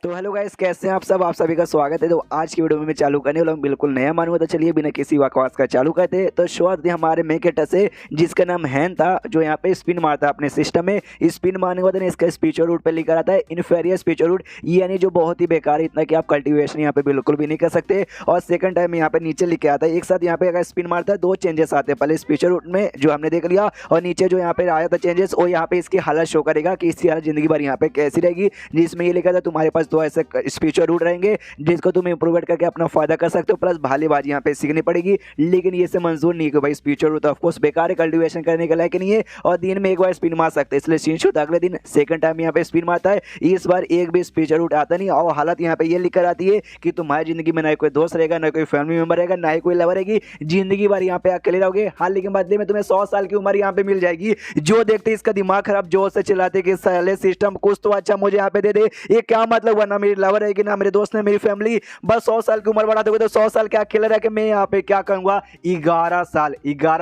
तो hello guys, कैसे हैं आप सब। आप सभी का स्वागत है। तो आज की वीडियो में मैं चालू करने वाला हूं बिल्कुल नया मानूंगा। तो चलिए बिना किसी बकवास का चालू करते हैं। तो शुरुआत हमारे मेकेटर से, जिसका नाम हैन था, जो यहाँ पे स्पिन मारता है अपने सिस्टम में। स्पिन मारने के बाद इसका स्पीचर रूट पे लिखा रहता है इन्फेरियर स्पीचर रूट, यानी जो बहुत ही बेकार है, इतना कि आप कल्टिवेशन यहाँ पे बिल्कुल भी नहीं कर सकते। और सेकंड टाइम यहाँ पे नीचे लिखे आता है एक साथ। यहाँ पे अगर स्पिन मारता है दो चेंजेस आते हैं, पहले स्पीचर रूट में जो हमने देख लिया, और नीचे जो यहाँ पे आया था चेंजेस, और यहाँ पे इसकी हालत शो करेगा कि इसकी हालत जिंदगी भर यहाँ पे कैसी रहेगी, जिसमें ये लिखा था तुम्हारे पास दो ऐसे स्पीचर रूट रहेंगे जिसको तुम इंप्रूवमेंट करके अपना फायदा कर सकते हो, प्लस भालेबाजी यहाँ पे सीखनी पड़ेगी। लेकिन ये से मंजूर नहीं कि भाई स्पीचर रूट ऑफ कोर्स बेकार है, कल्टीवेशन करने के लायक नहीं है, और दिन में एक बार स्पिन मार सकते हैं। इसलिए सीन्स होता अगले दिन सेकंड टाइम यहाँ पे स्पिन मारता है, इस बार एक भी स्पीचर रूट आता नहीं। और हालत यहाँ पे ये लिखकर आती है कि तुम्हारी जिंदगी में ना कोई दोस्त रहेगा, ना कोई फैमिली मेंबर रहेगा, ना ही कोई लवर रहेगी, जिंदगी भर यहाँ पे अकेले रहोगे। हाल लेकिन बदले में तुम्हें 100 साल की उम्र यहाँ पे मिल जाएगी। जो देखते इसका दिमाग खराब जोर से चिल्लाते कि साले सिस्टम कुछ तो अच्छा मुझे यहाँ पे दे दे। ये क्या मतलब हुआ, ना मेरी लवर रहेगी, ना मेरे दोस्त, ना मेरी फैमिली, बस 100 साल की उम्र बढ़ा दोगे तो 100 साल क्या अकेले रह के मैं यहाँ पे क्या करूंगा। 11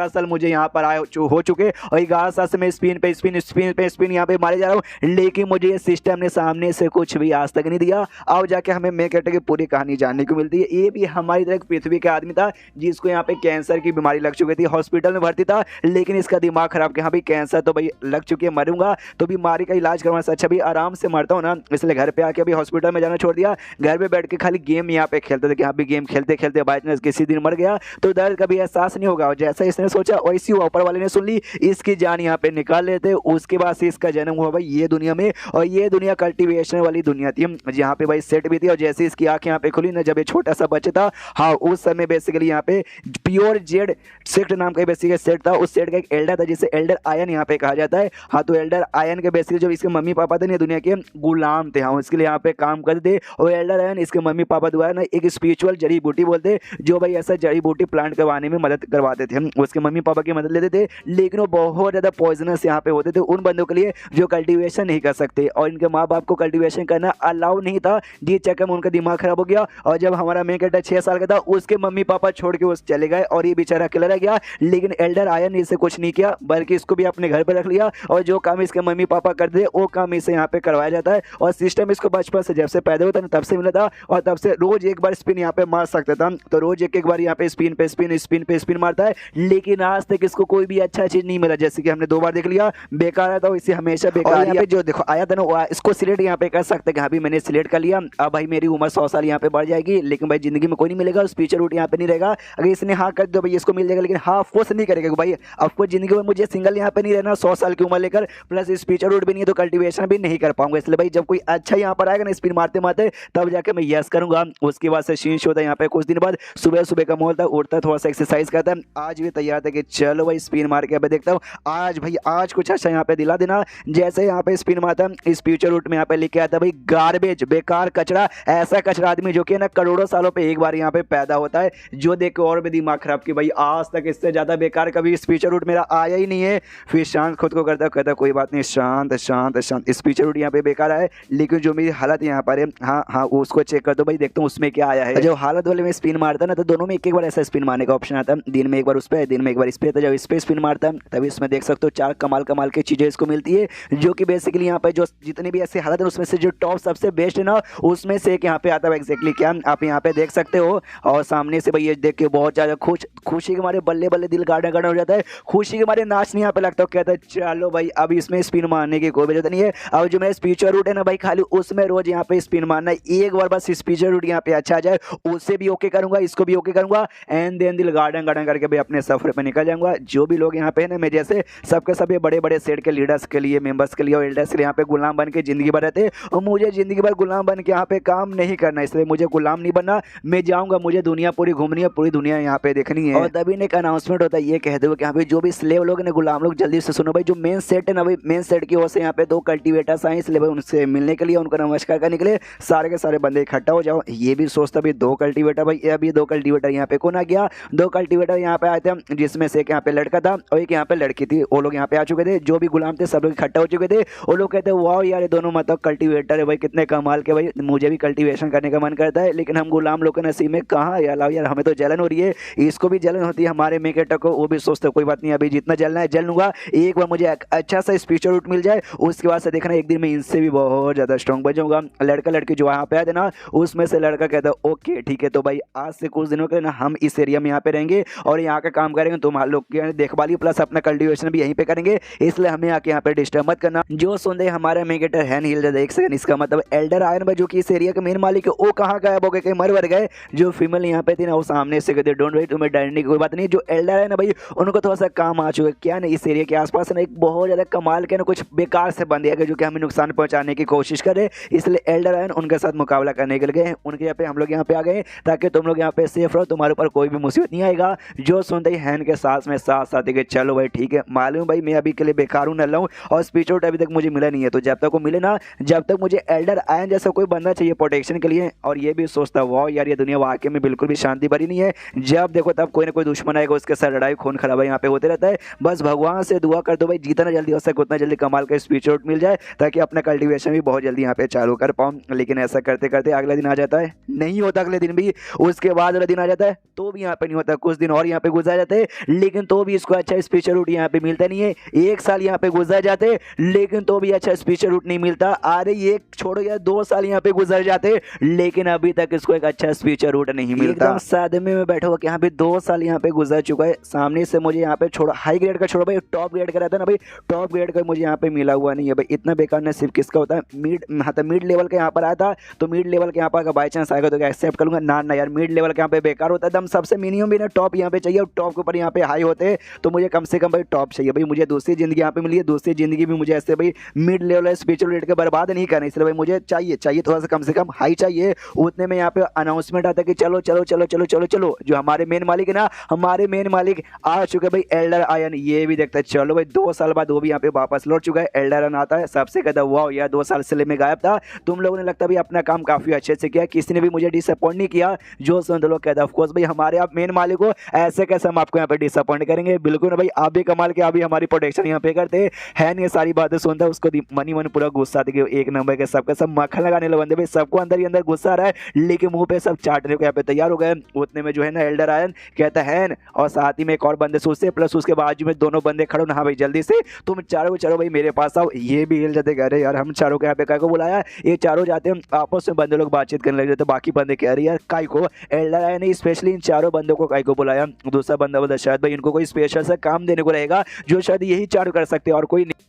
साल मुझे यहाँ पर आए हो चुके, और 11 साल से मैं स्पिन पे स्पिन यहाँ पे मारे जा रहा हूँ, लेकिन मुझे ये सिस्टम ने सामने से कुछ भी आज तक नहीं दिया। अब जाके हमें मेकेटर की पूरी कहानी जानने को मिलती है। ये भी हमारी तरह पृथ्वी के आदमी था जिसको यहाँ पे कैंसर की बीमारी लग चुकी थी, हॉस्पिटल में भर्ती था, लेकिन इसका दिमाग खराब कि हाँ भाई कैंसर तो भाई लग चुकी है, मरूंगा तो बीमारी का इलाज करवाने से अच्छा भी आराम से मरता हूँ ना, इसलिए घर पे आके अभी हॉस्पिटल में जाना छोड़ दिया। घर पे बैठ के खाली गेम यहाँ पे खेलते थे कि हाँ भी गेम खेलते खेलते बाई चांस किसी दिन मर गया तो दर्द कभी एहसास नहीं होगा। और जैसा इसने सोचा वैसी ऊपर वाले ने सुन ली, इसकी जान यहाँ पे निकाल लेते। उसके बाद से इसका जन्म हुआ भाई ये दुनिया में, और ये दुनिया कल्टीवेशन वाली दुनिया थी जहाँ पे भाई सेट भी थी। और जैसे इसकी आंखें यहाँ पे खुली ना, जब ये छोटा सा बच्चा था, हाँ उस समय बेसिकली यहाँ पे प्योर जेड सेट नाम का बेसिकली सेट था। उस सेट का एक एल्डर था जिसे एल्डर आयन यहाँ पे कहा जाता है। हाँ तो एल्डर आयन के बेसिकली जो इसके मम्मी पापा थे ना दुनिया के गुलाम थे, हाँ उसके लिए यहाँ पे काम करते थे। और एल्डर आयन इसके मम्मी पापा द्वारा ना एक स्पिरिचुअल जड़ी बूटी बोलते, जो भाई ऐसा जड़ी बूटी प्लांट करवाने में मदद करवाते थे। उसके मम्मी पापा की मदद लेते थे, लेकिन वो बहुत ज़्यादा पॉइजनस यहाँ पे होते थे उन बंदों के लिए जो कल्टीवेशन नहीं कर सकते, और इनके माँ बाप को कल्टीवेशन करना अलाउ नहीं था। जिस चक्कर में उनका दिमाग खराब हो गया, और जब हमारा मेकेटर 6 साल का था उसके मम्मी पापा छोड़ के उस चले गए, और ये बेचारा अकेला रह गया। लेकिन एल्डर आयन ने इसे कुछ नहीं किया, बल्कि इसको भी अपने घर पर रख लिया, और जो काम इसके मम्मी पापा करते थे वो काम इसे यहाँ पे करवाया जाता है। और सिस्टम इसको बचपन से जब से पैदा हुआ था तब से मिला था, और तब से रोज एक बार स्पिन यहाँ पे मार सकता था। तो रोज एक बार यहाँ पे स्पिन मारता है, लेकिन आज तक इसको कोई भी अच्छा चीज नहीं मिला। जैसे कि हमने 2 बार देख लिया, बेकार आया था, इसे हमेशा बेकार यहाँ पे जो देखो आया था ना, इसको सिलेक्ट यहाँ पे कर सकते हैं कि हाँ भी मैंने सिलेक्ट कर लिया, अब भाई मेरी उम्र 100 साल यहाँ पे बढ़ जाएगी, लेकिन भाई जिंदगी में कोई नहीं मिलेगा, स्पीचर रूट यहाँ पे नहीं रहेगा। अगर इसने हाँ कर दो भाई इसको मिल जाएगा, लेकिन हाँ फोर्स नहीं करेगा भाई आपको जिंदगी में मुझे सिंगल यहाँ पे नहीं रहना 100 साल की उम्र लेकर, प्लस स्पीचर रूट भी नहीं है तो कल्टीवेशन भी नहीं कर पाऊंगा। इसलिए भाई जब कोई अच्छा यहाँ पर आएगा ना स्पिन मारते मारते, तब जाके मैं यस करूंगा। उसके बाद से शीश होता है यहाँ पे कुछ दिन बाद, सुबह सुबह का माहौल था, उठता थोड़ा सा एक्सरसाइज करता है। आज भी तैयार था कि चलो भाई स्पिन मार के अभी देखता हूँ आज भाई आज कुछ अच्छा यहाँ पे दिला देना। जैसे यहाँ पे स्पिन मारता है, स्पीचर रूट में यहाँ पे लिखे आता है भाई गार्बेज, बेकार कचरा, ऐसा कचरा आदमी जो कि ना करोड़ों सालों पे एक बार यहाँ पे पैदा होता है। जो देख के और भी दिमाग खराब कि भाई आज तक इससे ज्यादा बेकार कभी स्पीचर रूट मेरा आया ही नहीं है। फिर शांत खुद को करता कहता कोई बात नहीं, शांत शांत शांत, स्पीचर रूट यहाँ पे बेकार आया है, लेकिन जो मेरी हालत यहाँ पर है हाँ हाँ उसको चेक कर दो भाई, देखता हूँ उसमें क्या आया है। जो हालत वाले में स्पिन मारता ना, तो दोनों में एक बार ऐसा स्पिन मारने का ऑप्शन आता है, दिन में एक बार उस पर, दिन में एक बार इस पे। तो जब इस पे स्पिन मारता है तभी इसमें देख सकते हो 4 कमाल कमाल की चीजें इसको मिलती है, जो कि बेसिकली यहाँ पे जो जितनी भी ऐसी हालत है उसमें से जो टॉप सबसे बेस्ट है ना, उसमें से एक यहाँ पे आता है एग्जैक्टली क्या आप यहाँ पे देख सकते हो। और सामने से भाई ये देख के बहुत ज्यादा खुशी के मारे बल्ले बल्ले दिल गार्डन गार्डन हो जाता है, खुशी के मारे नाचने यहाँ पे लगता है। कहता है चलो भाई अब इसमें स्पिन मारने की कोई जरूरत नहीं है, अब जो मेरा स्पीचर रूट है ना भाई खाली उसमें रोज यहाँ पे स्पिन मारना है, एक बार बस स्पीचर रूट यहाँ पे अच्छा आ जाए उससे भी ओके करूंगा, इसको भी ओके करूंगा, एंड देन दिल गार्डन गार्डन करके भाई अपने सफर पे निकल जाऊंगा। जो भी लोग यहाँ पे है ना मेरे जैसे सबके सब बड़े बड़े सेट के लीडर्स के लिए, मेंबर्स के लिए और एल्डर्स के लिए यहाँ पे गुलाम बन के जिंदगी भर रहते, और मुझे जिंदगी भर गुलाम बन के यहाँ पे काम नहीं करना, इसलिए मुझे गुलाम नहीं बनना। मैं जाऊंगा, मुझे दुनिया पूरी घूमनी है, पूरी दुनिया यहाँ पे देखनी है। और तभी एक अनाउंसमेंट होता है, ये कह दो कि हाँ भाई जो भी स्लेव लोग ने गुलाम लोग जल्दी से सुनो भाई, जो मेन सेट है ना भाई, मेन सेट की ओर से यहाँ पे 2 कल्टीवेटर्स आए, इसलिए भाई उनसे मिलने के लिए, उनको नमस्कार करने के लिए सारे के सारे बंदे इकट्ठा हो जाओ। ये भी सोचता भाई 2 कल्टीवेटर भाई, अभी 2 कल्टीवेटर यहाँ पे कौन आ गया, 2 कल्टीवेटर यहाँ पे आए थे, जिसमें से एक यहाँ पे लड़का था और एक यहाँ पे लड़की थी। वो लोग यहाँ पे आ चुके थे, जो भी गुलाम थे सब लोग इकट्ठा हो चुके थे। वो लोग कहते हैं वाह यार ये दोनों मतलब कल्टीवेटर है भाई, कितने कमाल के भाई, मुझे भी कल्टीवेशन करने का मन करता है, लेकिन हम गुलाम लोग के नसीब में कहाँ यार, हमें तो जलन हो रही है, इसको भी जलन होती है हमारे मेकेटर को। वो भी सोचते कोई बात नहीं, अभी जितना जलना है जल लूंगा, एक बार मुझे अच्छा सा स्पीचर रूट मिल जाए, उसके बाद से देखना एक दिन में इनसे भी बहुत ज़्यादा स्ट्रॉन्ग बन जाऊंगा। लड़का लड़की जो वहाँ पे आए थे ना, उसमें से लड़का कहता है ओके ठीक है, तो भाई आज से कुछ दिनों के लिए ना हम इस एरिया में यहाँ पे रहेंगे और यहाँ का काम करेंगे, तुम लोग की देखभाली प्लस अपना कल्टीवेशन भी यहीं पे करेंगे, इसलिए हमें आके यहाँ पे डिस्टर्ब मत करना। जो सुनते हमारे मेगेटर हैन हिल जाता है। एक सेकंड, इसका मतलब एल्डर आयन भाई जो कि इस एरिया के मेन मालिक है, वो कहाँ गायब हो गए, कहीं मर गए। जो फीमेल यहाँ पे थी ना, वो सामने से कहते डोंट वरी, तुम्हें डरने की कोई बात नहीं। जो एल्डर है ना भाई, उनको थोड़ा सा काम आ चुका है क्या ना, इस एरिया के आसपास ना एक बहुत ज्यादा कमाल के ना कुछ बेकार से बंदे हैं जो कि हमें नुकसान पहुंचाने की कोशिश करे, इसलिए एल्डर आयन उनके साथ मुकाबला करने के लिए गए। उनके यहाँ पे हम लोग यहाँ पे आ गए ताकि तुम लोग यहाँ पे सेफ रहो, तुम्हारे ऊपर कोई भी मुसीबत नहीं आएगा। जो सुनते ही हैन के साथ में साथ के चलो भाई ठीक है, मालूम भाई मैं अभी के लिए बेकार हूँ, न और स्पीच आउट अभी तक मुझे मिला नहीं है, तो जब तक वो मिले ना, जब तक मुझे एल्डर आयन जैसा कोई बंदा चाहिए प्रोटेक्शन के लिए। और ये भी सोचता वाह यार, ये दुनिया वाकई में बिल्कुल भी शांति भरी नहीं है, जब देखो तब कोई ना कोई दुश्मन आएगा, उसके साथ लड़ाई खून खराबा यहाँ पे होते रहता है। बस भगवान से दुआ कर दो भाई जितना जल्दी हो सके उतना जल्दी कमाल का स्पीच आउट मिल जाए, ताकि अपना कल्टीवेशन भी बहुत जल्दी यहाँ पे चालू कर पाऊँ। लेकिन ऐसा करते करते अगले दिन आ जाता है, नहीं होता अगले दिन भी, उसके बाद अगले दिन आ जाता है तो भी यहाँ पे नहीं होता, कुछ दिन और यहाँ पे गुजर जाते हैं, लेकिन तो भी इसको अच्छा स्पीच आउट यहाँ पे मिलता नहीं है। एक साल यहाँ पे गुजर जाते लेकिन तो भी अच्छा स्पीच आउट नहीं मिलता। अरे ये छोड़ो यार, 2 साल यहाँ पे गुजर जाते लेकिन अभी तक इसको एक अच्छा स्पीच आउट नहीं मिलता। एकदम सादमे में बैठा हुआ कि यहाँ पे 2 साल यहाँ पे गुजर चुका है, सामने से मुझे यहाँ पे छोड़ो हाई ग्रेड का छोड़ो भाई, टॉप ग्रेड का रहता है ना भाई, टॉप ग्रेड का मुझे यहाँ पे मिला हुआ नहीं है भाई। इतना बेकार नसीब किसका होता है। मिड लेवल के यहाँ पर आया था, तो मिड लेवल के यहाँ पर अगर बाई चांस आएगा तो क्या एक्सेप्ट करूंगा, ना यार मिड लेवल के यहाँ पे बेकार होता है एकदम। सबसे मिनिमम भी ना टॉप यहाँ पे चाहिए, और टॉप के ऊपर यहाँ पे हाई होते हैं, तो मुझे कम से कम भाई टॉप चाहिए भाई। मुझे दूसरी जिंदगी यहाँ पे मिली है, दूसरी जिंदगी भी मुझे ऐसे भाई मिड लेवल स्पिरिचुअल रेट के बर्बाद नहीं करना, इसलिए भाई मुझे चाहिए थोड़ा सा कम से कम हाई चाहिए। उतने में यहाँ पे अनाउंसमेंट आता है कि चलो चलो चलो चलो चलो चलो, जो हमारे मेन मालिक है ना, हमारे मेन मालिक आ चुके भाई एल्डर आयन। ये भी देखता है चलो भाई 2 साल बाद वो भी यहाँ पे वापस लौट चुका है। एल्डर आयन आता है, सबसे कहता वाह यार 2 साल से मैं गायब था, तुम लोगों ने लगता भी अपना काम काफी अच्छे से किया, किसी ने भी मुझे डिसअपॉइंट नहीं किया। जो सुन लोग कहता है ऑफ कोर्स भाई हमारे आप मेन मालिक हो, ऐसे कैसे हम आपको यहाँ पे डिसअपॉइंट करेंगे, बिल्कुल ना भाई, आप भी कमाल के, आप भी हमारी प्रोटेक्शन यहाँ पे करते हैं। ये सारी बातें सुनता है, उसको मन पूरा गुस्सा आती है, एक नंबर के सबके सब मक्खन लगाने लगे बंदे भाई, सबको अंदर ही अंदर गुस्सा आ रहा है, लेकिन मुंह पे सब चाटने को यहाँ पे तैयार हो गए। उतने में जो है ना एल्डर आयन कहता है, और साथ ही में एक और बंदे सोचते प्लस उसके बाजू में 2 बंदे खड़े ना, हाँ भाई जल्दी से तुम चारों चलो भाई मेरे पास आओ। ये भी हिल जाते, कह रहे यार हम चारों को यहाँ पे काय को बुलाया, ये चारों जाते हैं आपस में, बंदे लोग बातचीत करने लग जाते, बाकी बंदे कह रहे यार काय को एल्डर आयन ने स्पेशली इन चारों बंदों को काय को बुलाया। दूसरा बंदा बोला शायद भाई इनको कोई स्पेशल सा काम देने को रहेगा, जो शायद यही चारों कर सकते और कोई नहीं।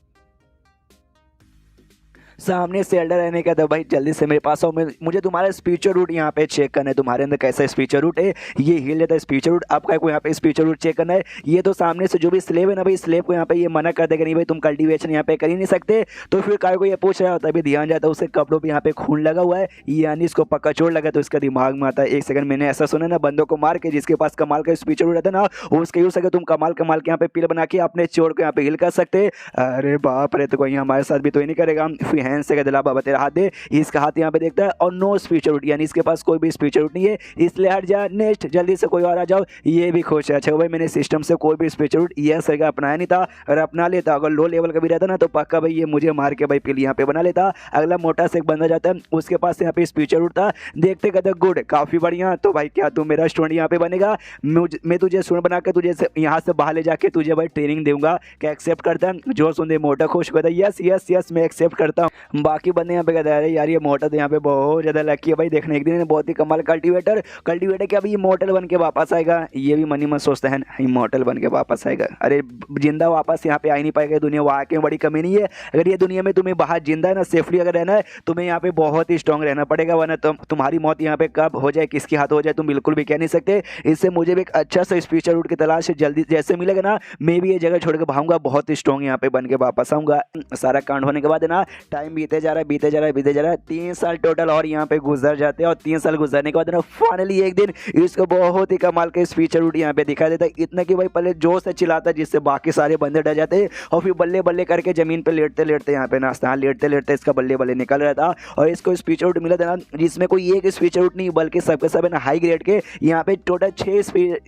सामने से एल्डर रहने का था भाई जल्दी से मेरे पास आओ, मुझे तुम्हारा स्पीचर रूट यहाँ पे चेक करना है, तुम्हारे अंदर कैसा स्पीचर रूट है। ये हिल जाता है स्पीचर रूट, आपका को यहाँ पे स्पीचर रूट चेक करना है। ये तो सामने से जो भी स्लेव है ना भाई, स्लेव को यहाँ पे ये मना कर देगा, नहीं भाई तुम कल्टीवेशन यहाँ पे कर ही नहीं सकते। तो फिर काय को ये पूछ रहा होता है, ध्यान जाता है उसके कपड़ों पर यहाँ पे खून लगा हुआ है, यानी इसको पक्का चोट लगा। तो इसका दिमाग में आता है एक सेकंड, मैंने ऐसा सुना ना बंदों को मार के जिसके पास कमाल का स्पीचर रूट रहता है ना, उसके यूज सके तुम कमाल के यहाँ पे पिल बना के अपने चोट को यहाँ पे हिल कर सकते। अरे बाप रे, तो कोई हमारे साथ भी तो ही नहीं करेगा। फिर हैंड से दिला बाबा तेरा हाथ दे, इसका हाथ यहाँ पे देखता है और नो स्पीचर रूट, यानी इसके पास कोई भी स्पीचर रूट नहीं है, इसलिए हट जा, नेक्स्ट जल्दी से कोई और आ जाओ। ये भी खुश है, अच्छा भाई मैंने सिस्टम से कोई भी स्पीचर रूट ये सही अपनाया नहीं था, अगर अपना लेता अगर लो लेवल का भी रहता ना तो पक्का भाई ये मुझे मार के भाई पिल यहाँ पे बना लेता। अगला मोटा से एक बंदा जाता है, उसके पास यहाँ पे स्पीचर रूट था, देखते कहते गुड काफी बढ़िया, तो भाई क्या तू मेरा स्टूडेंट यहाँ पे बनेगा, मैं तुझे स्टूडेंट बना के तुझे यहाँ से बाहर ले जाके तुझे भाई ट्रेनिंग दूंगा, क्या एक्सेप्ट करता है। जो सुन दे मोटा खुश कहता है यस यस यस मैं एक्सेप्ट करता हूँ। बाकी बंदे यहाँ पे कहते हैं यार ये मोटा तो यहाँ पे बहुत ज़्यादा लकी है भाई, देखने एक दिन बहुत ही कमाल कल्टीवेटर क्या अभी इमॉर्टल बन के वापस आएगा। ये भी मनी मन सोचता है इमॉर्टल बन के वापस आएगा, अरे जिंदा वापस यहाँ पे आ ही नहीं पाएगा, दुनिया वाकई में बड़ी कमी नहीं है। अगर ये दुनिया में तुम्हें बाहर जिंदा है ना सेफली अगर रहना है, तुम्हें यहाँ पे बहुत ही स्ट्रॉन्ग रहना पड़ेगा, वरना तुम्हारी मौत यहाँ पे कब हो जाए किसके हाथ हो जाए तुम बिल्कुल भी कह नहीं सकते। इससे मुझे भी एक अच्छा सा स्पीचर रूट की तलाश है, जल्दी जैसे मिलेगा ना मैं भी ये जगह छोड़ के भागूंगा, बहुत ही स्ट्रॉन्ग यहाँ पे बन के वापस आऊंगा। सारा कांड होने के बाद ना टाइम बीते जा रहा है 3 साल टोटल और यहाँ पे गुजर जाते हैं, और 3 साल गुजरने के बाद ना फाइनली एक दिन इसको बहुत ही कमाल के स्पीचर रूट यहाँ पे दिखाई देता है, इतना कि भाई पहले जोर से चिल्लाता है जिससे बाकी सारे बंदे डर जाते हैं, और फिर बल्ले बल्ले करके जमीन पे लेटते यहाँ पे नाश्ता लेटते इसका बल्ले बल्ले निकल रहा था। और इसको स्पीचर रूट मिला था ना जिसमें कोई एक स्पीचर रूट नहीं बल्कि सबके सब है ना हाई ग्रेड के, यहाँ पे टोटल 6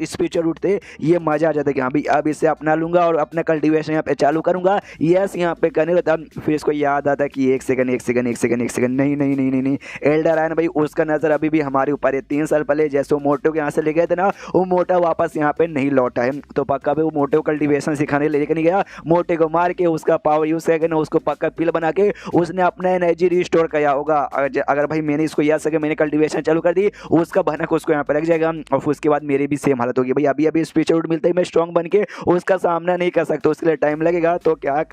स्पीचर रूट थे। ये मजा आ जाता है कि हाँ भाई अब इसे अपना लूंगा और अपना कल्टीवेशन यहाँ पे चालू करूंगा, यस यहाँ पे करने रहता। फिर इसको याद आता कि कि एक सेकंड नहीं नहीं नहीं नहीं नहीं, एल्डर आयन भाई उसका नजर अभी भी हमारे ऊपर है। 3 साल पहले जैसे वो मोटो के यहाँ से ले गए थे ना, वो मोटा वापस यहाँ पे नहीं लौटा है। तो पक्का भी वो मोटे को कल्टीवेशन सिखाने लेके नहीं गया, मोटे को मार के उसका पावर यूज करके ना उसको पक्का पिल बना के उसने अपना एनर्जी रिस्टोर किया होगा। अगर भाई मैंने इसको याद सके मैंने कल्टीवेशन चालू कर दी, उसका भनक उसको यहाँ पे लग जाएगा और फिर उसके बाद मेरी भी सेम हालत होगी। भाई अभी अभी स्पीचर रूट मिलता ही मैं स्ट्रॉन्ग बन के उसका सामना नहीं कर सकता, उसके लिए टाइम लगेगा। तो क्या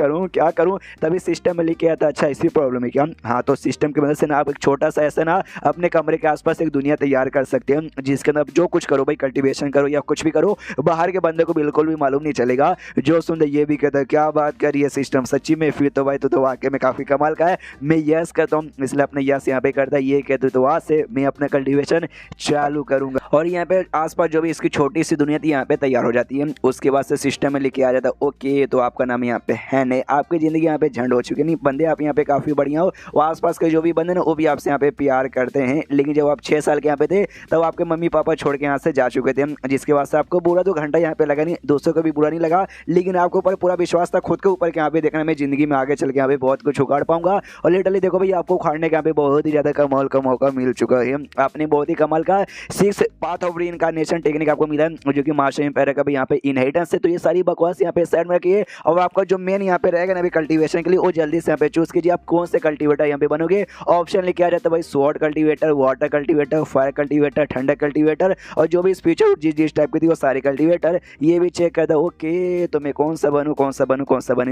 करूँ तभी सिस्टम में लेके आता। अच्छा इसी प्रॉब्लम है क्या? हाँ, तो सिस्टम की मदद से ना आप एक छोटा सा ऐसा ना अपने कमरे के आसपास एक दुनिया तैयार कर सकते हैं, जिसके अंदर जो कुछ करो भाई, कल्टीवेशन करो या कुछ भी करो, बाहर के बंदे को बिल्कुल भी मालूम नहीं चलेगा। जो सुन ये भी कहता है क्या बात कर रही है सिस्टम, सच्ची में? फिर तो भाई तो वाकई में काफ़ी कमाल का है। मैं यस कहता हूँ, इसलिए अपने यस यहाँ पे करता है। ये कहते तो आज से मैं अपना कल्टीवेशन चालू करूँगा और यहाँ पे आसपास जो भी इसकी छोटी सी दुनिया थी यहाँ पे तैयार हो जाती है। उसके बाद से सिस्टम में लेके आ जाता है। ओके, तो आपका नाम यहाँ पे है नहीं, आपकी ज़िंदगी यहाँ पे झंड हो चुकी नहीं बंदे, आप यहाँ पे काफ़ी बढ़िया हो। वो आसपास के जो भी बंदे ना वो भी आपसे यहाँ पे प्यार करते हैं। लेकिन जब आप 6 साल के यहाँ पे थे तब आपके मम्मी पापा छोड़ के यहाँ से जा चुके थे, जिसके बाद से आपको बुरा 2 घंटा यहाँ पे लगा नहीं, दोस्तों को भी बुरा नहीं लगा, लेकिन आपको ऊपर पूरा विश्वास था खुद के ऊपर कि यहाँ पे देखना मैं ज़िंदगी में आगे चल के यहाँ पे बहुत कुछ उखाड़ पाऊंगा। और लिटरली देखो भाई आपको उखाड़ने का यहाँ पे बहुत ही ज़्यादा कमाल का मौका मिल चुका है। आपने बहुत ही कमाल का 6 पाथ ऑफ रीइंकार्नेशन टेक्निक आपको मिला जो कि मास्टर एम्पायर का भी यहाँ पे इनहेरिटेंस है। तो ये सारी बकवास यहाँ पे साइड में रखिए और आपका जो मेन यहाँ पे रहेगा ना अभी कल्टीवेशन के लिए, वो जल्दी से यहाँ पे चूज कीजिए आप कौन से कल्टीवेटर यहाँ पे बनोगे। ऑप्शन लिखा जाता है भाई sword cultivator, water cultivator, fire cultivator, ठंडा कल्टीवेटर और जो भी स्पीचर जिस टाइप की थी वो सारे कल्टीवेटर। ये भी चेक करता ओके, तो मैं कौन सा बनूँ।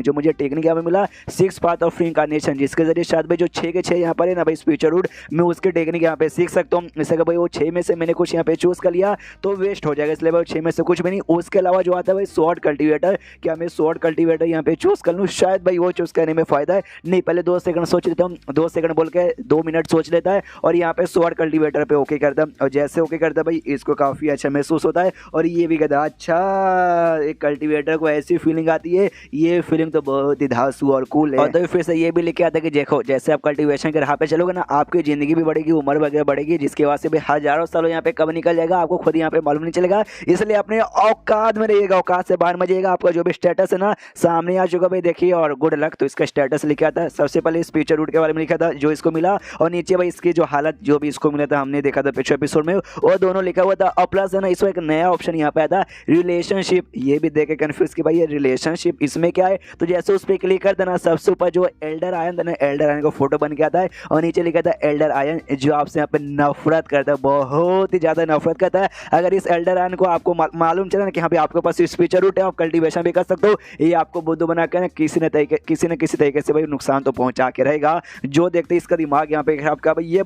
जो मुझे टेक्निक यहाँ पे मिला 6 पाथ ऑफ रीइंकार्नेशन, जिसके जरिए शायद भाई जो 6 के 6 यहाँ पर है ना भाई स्पीचर रूट, मैं उसके टेक्निक यहाँ पे सीख सकता हूँ। जैसे कि भाई वो 6 में से मैंने कुछ यहाँ पे चूज कर लिया तो वेस्ट हो जाएगा, इसलिए भाई 6 में से कुछ भी नहीं। उसके अलावा जो आता है भाई स्वॉर्ड कल्टीवेटर, क्या मैं स्वॉर्ड कल्टीवेटर यहाँ पे चूज कर लूँ? शायद भाई वो चूज करने में फायदा है। नहीं, पहले 2 सेकंड सोच लेता हूँ, 2 सेकंड बोल के 2 मिनट सोच लेता है और यहाँ पे स्वॉर्ड कल्टीवेटर पे ओके करता है। और जैसे ओके करता है भाई इसको काफ़ी अच्छा महसूस होता है और ये भी कहता है अच्छा एक कल्टीवेटर को ऐसी फीलिंग आती है, ये फीलिंग तो बहुत ही धांसू और कूल है। और तो फिर से ये भी लिखे आता है कि देखो जैसे आप कल्टीवेशन के राह पे चलोगे ना आपकी ज़िंदगी भी बढ़ेगी, उम्र वगैरह बढ़ेगी, जिसके बाद से भी हज़ारों सालों यहाँ पे कब निकल जाएगा आपको खुद यहाँ पे मालूम नहीं चलेगा। इसलिए अपने औकात में रहिएगा, औकात से बाहर मत जाइएगा। आपका जो भी स्टेटस है ना सामने आ चुका भाई देखिए, और गुड लक। तो इसका स्टेटस लिखा आता है, सबसे पहले स्पीचर रूट के बारे में लिखा था जो इसको मिला और नीचे भाई इसकी जो हालत जो भी इसको मिला था हमने देखा था पिछले एपिसोड में वो दोनों लिखा हुआ था। और प्लस है ना इसमें एक नया ऑप्शन यहाँ पे आया था रिलेशनशिप, ये भी देख के कन्फ्यूज कि भाई ये रिलेशनशिप इसमें क्या है। तो जैसे उस पर क्लिक कर देना सबसे ऊपर जो एल्डर आयन था ना, एल्डर आयन का फोटो बन के आता है और नीचे लिखा था एल्डर आयन जो आपसे यहाँ पे नफरत करता है, बहुत ही ज़्यादा नफरत करता है। अगर इस एल्डर आयन को आपको मालूम चला ना कि हाँ भाई आपके पास स्पीचर रूट है, आप कल्टीवेशन भी कर सकते हो, ये आपको बुद्धू बना कर किसी न किसी तरीके से भाई नुकसान तो पहुंचा के रहेगा। जो देखते इसका दिमाग यहाँ पे खराब का भाई ये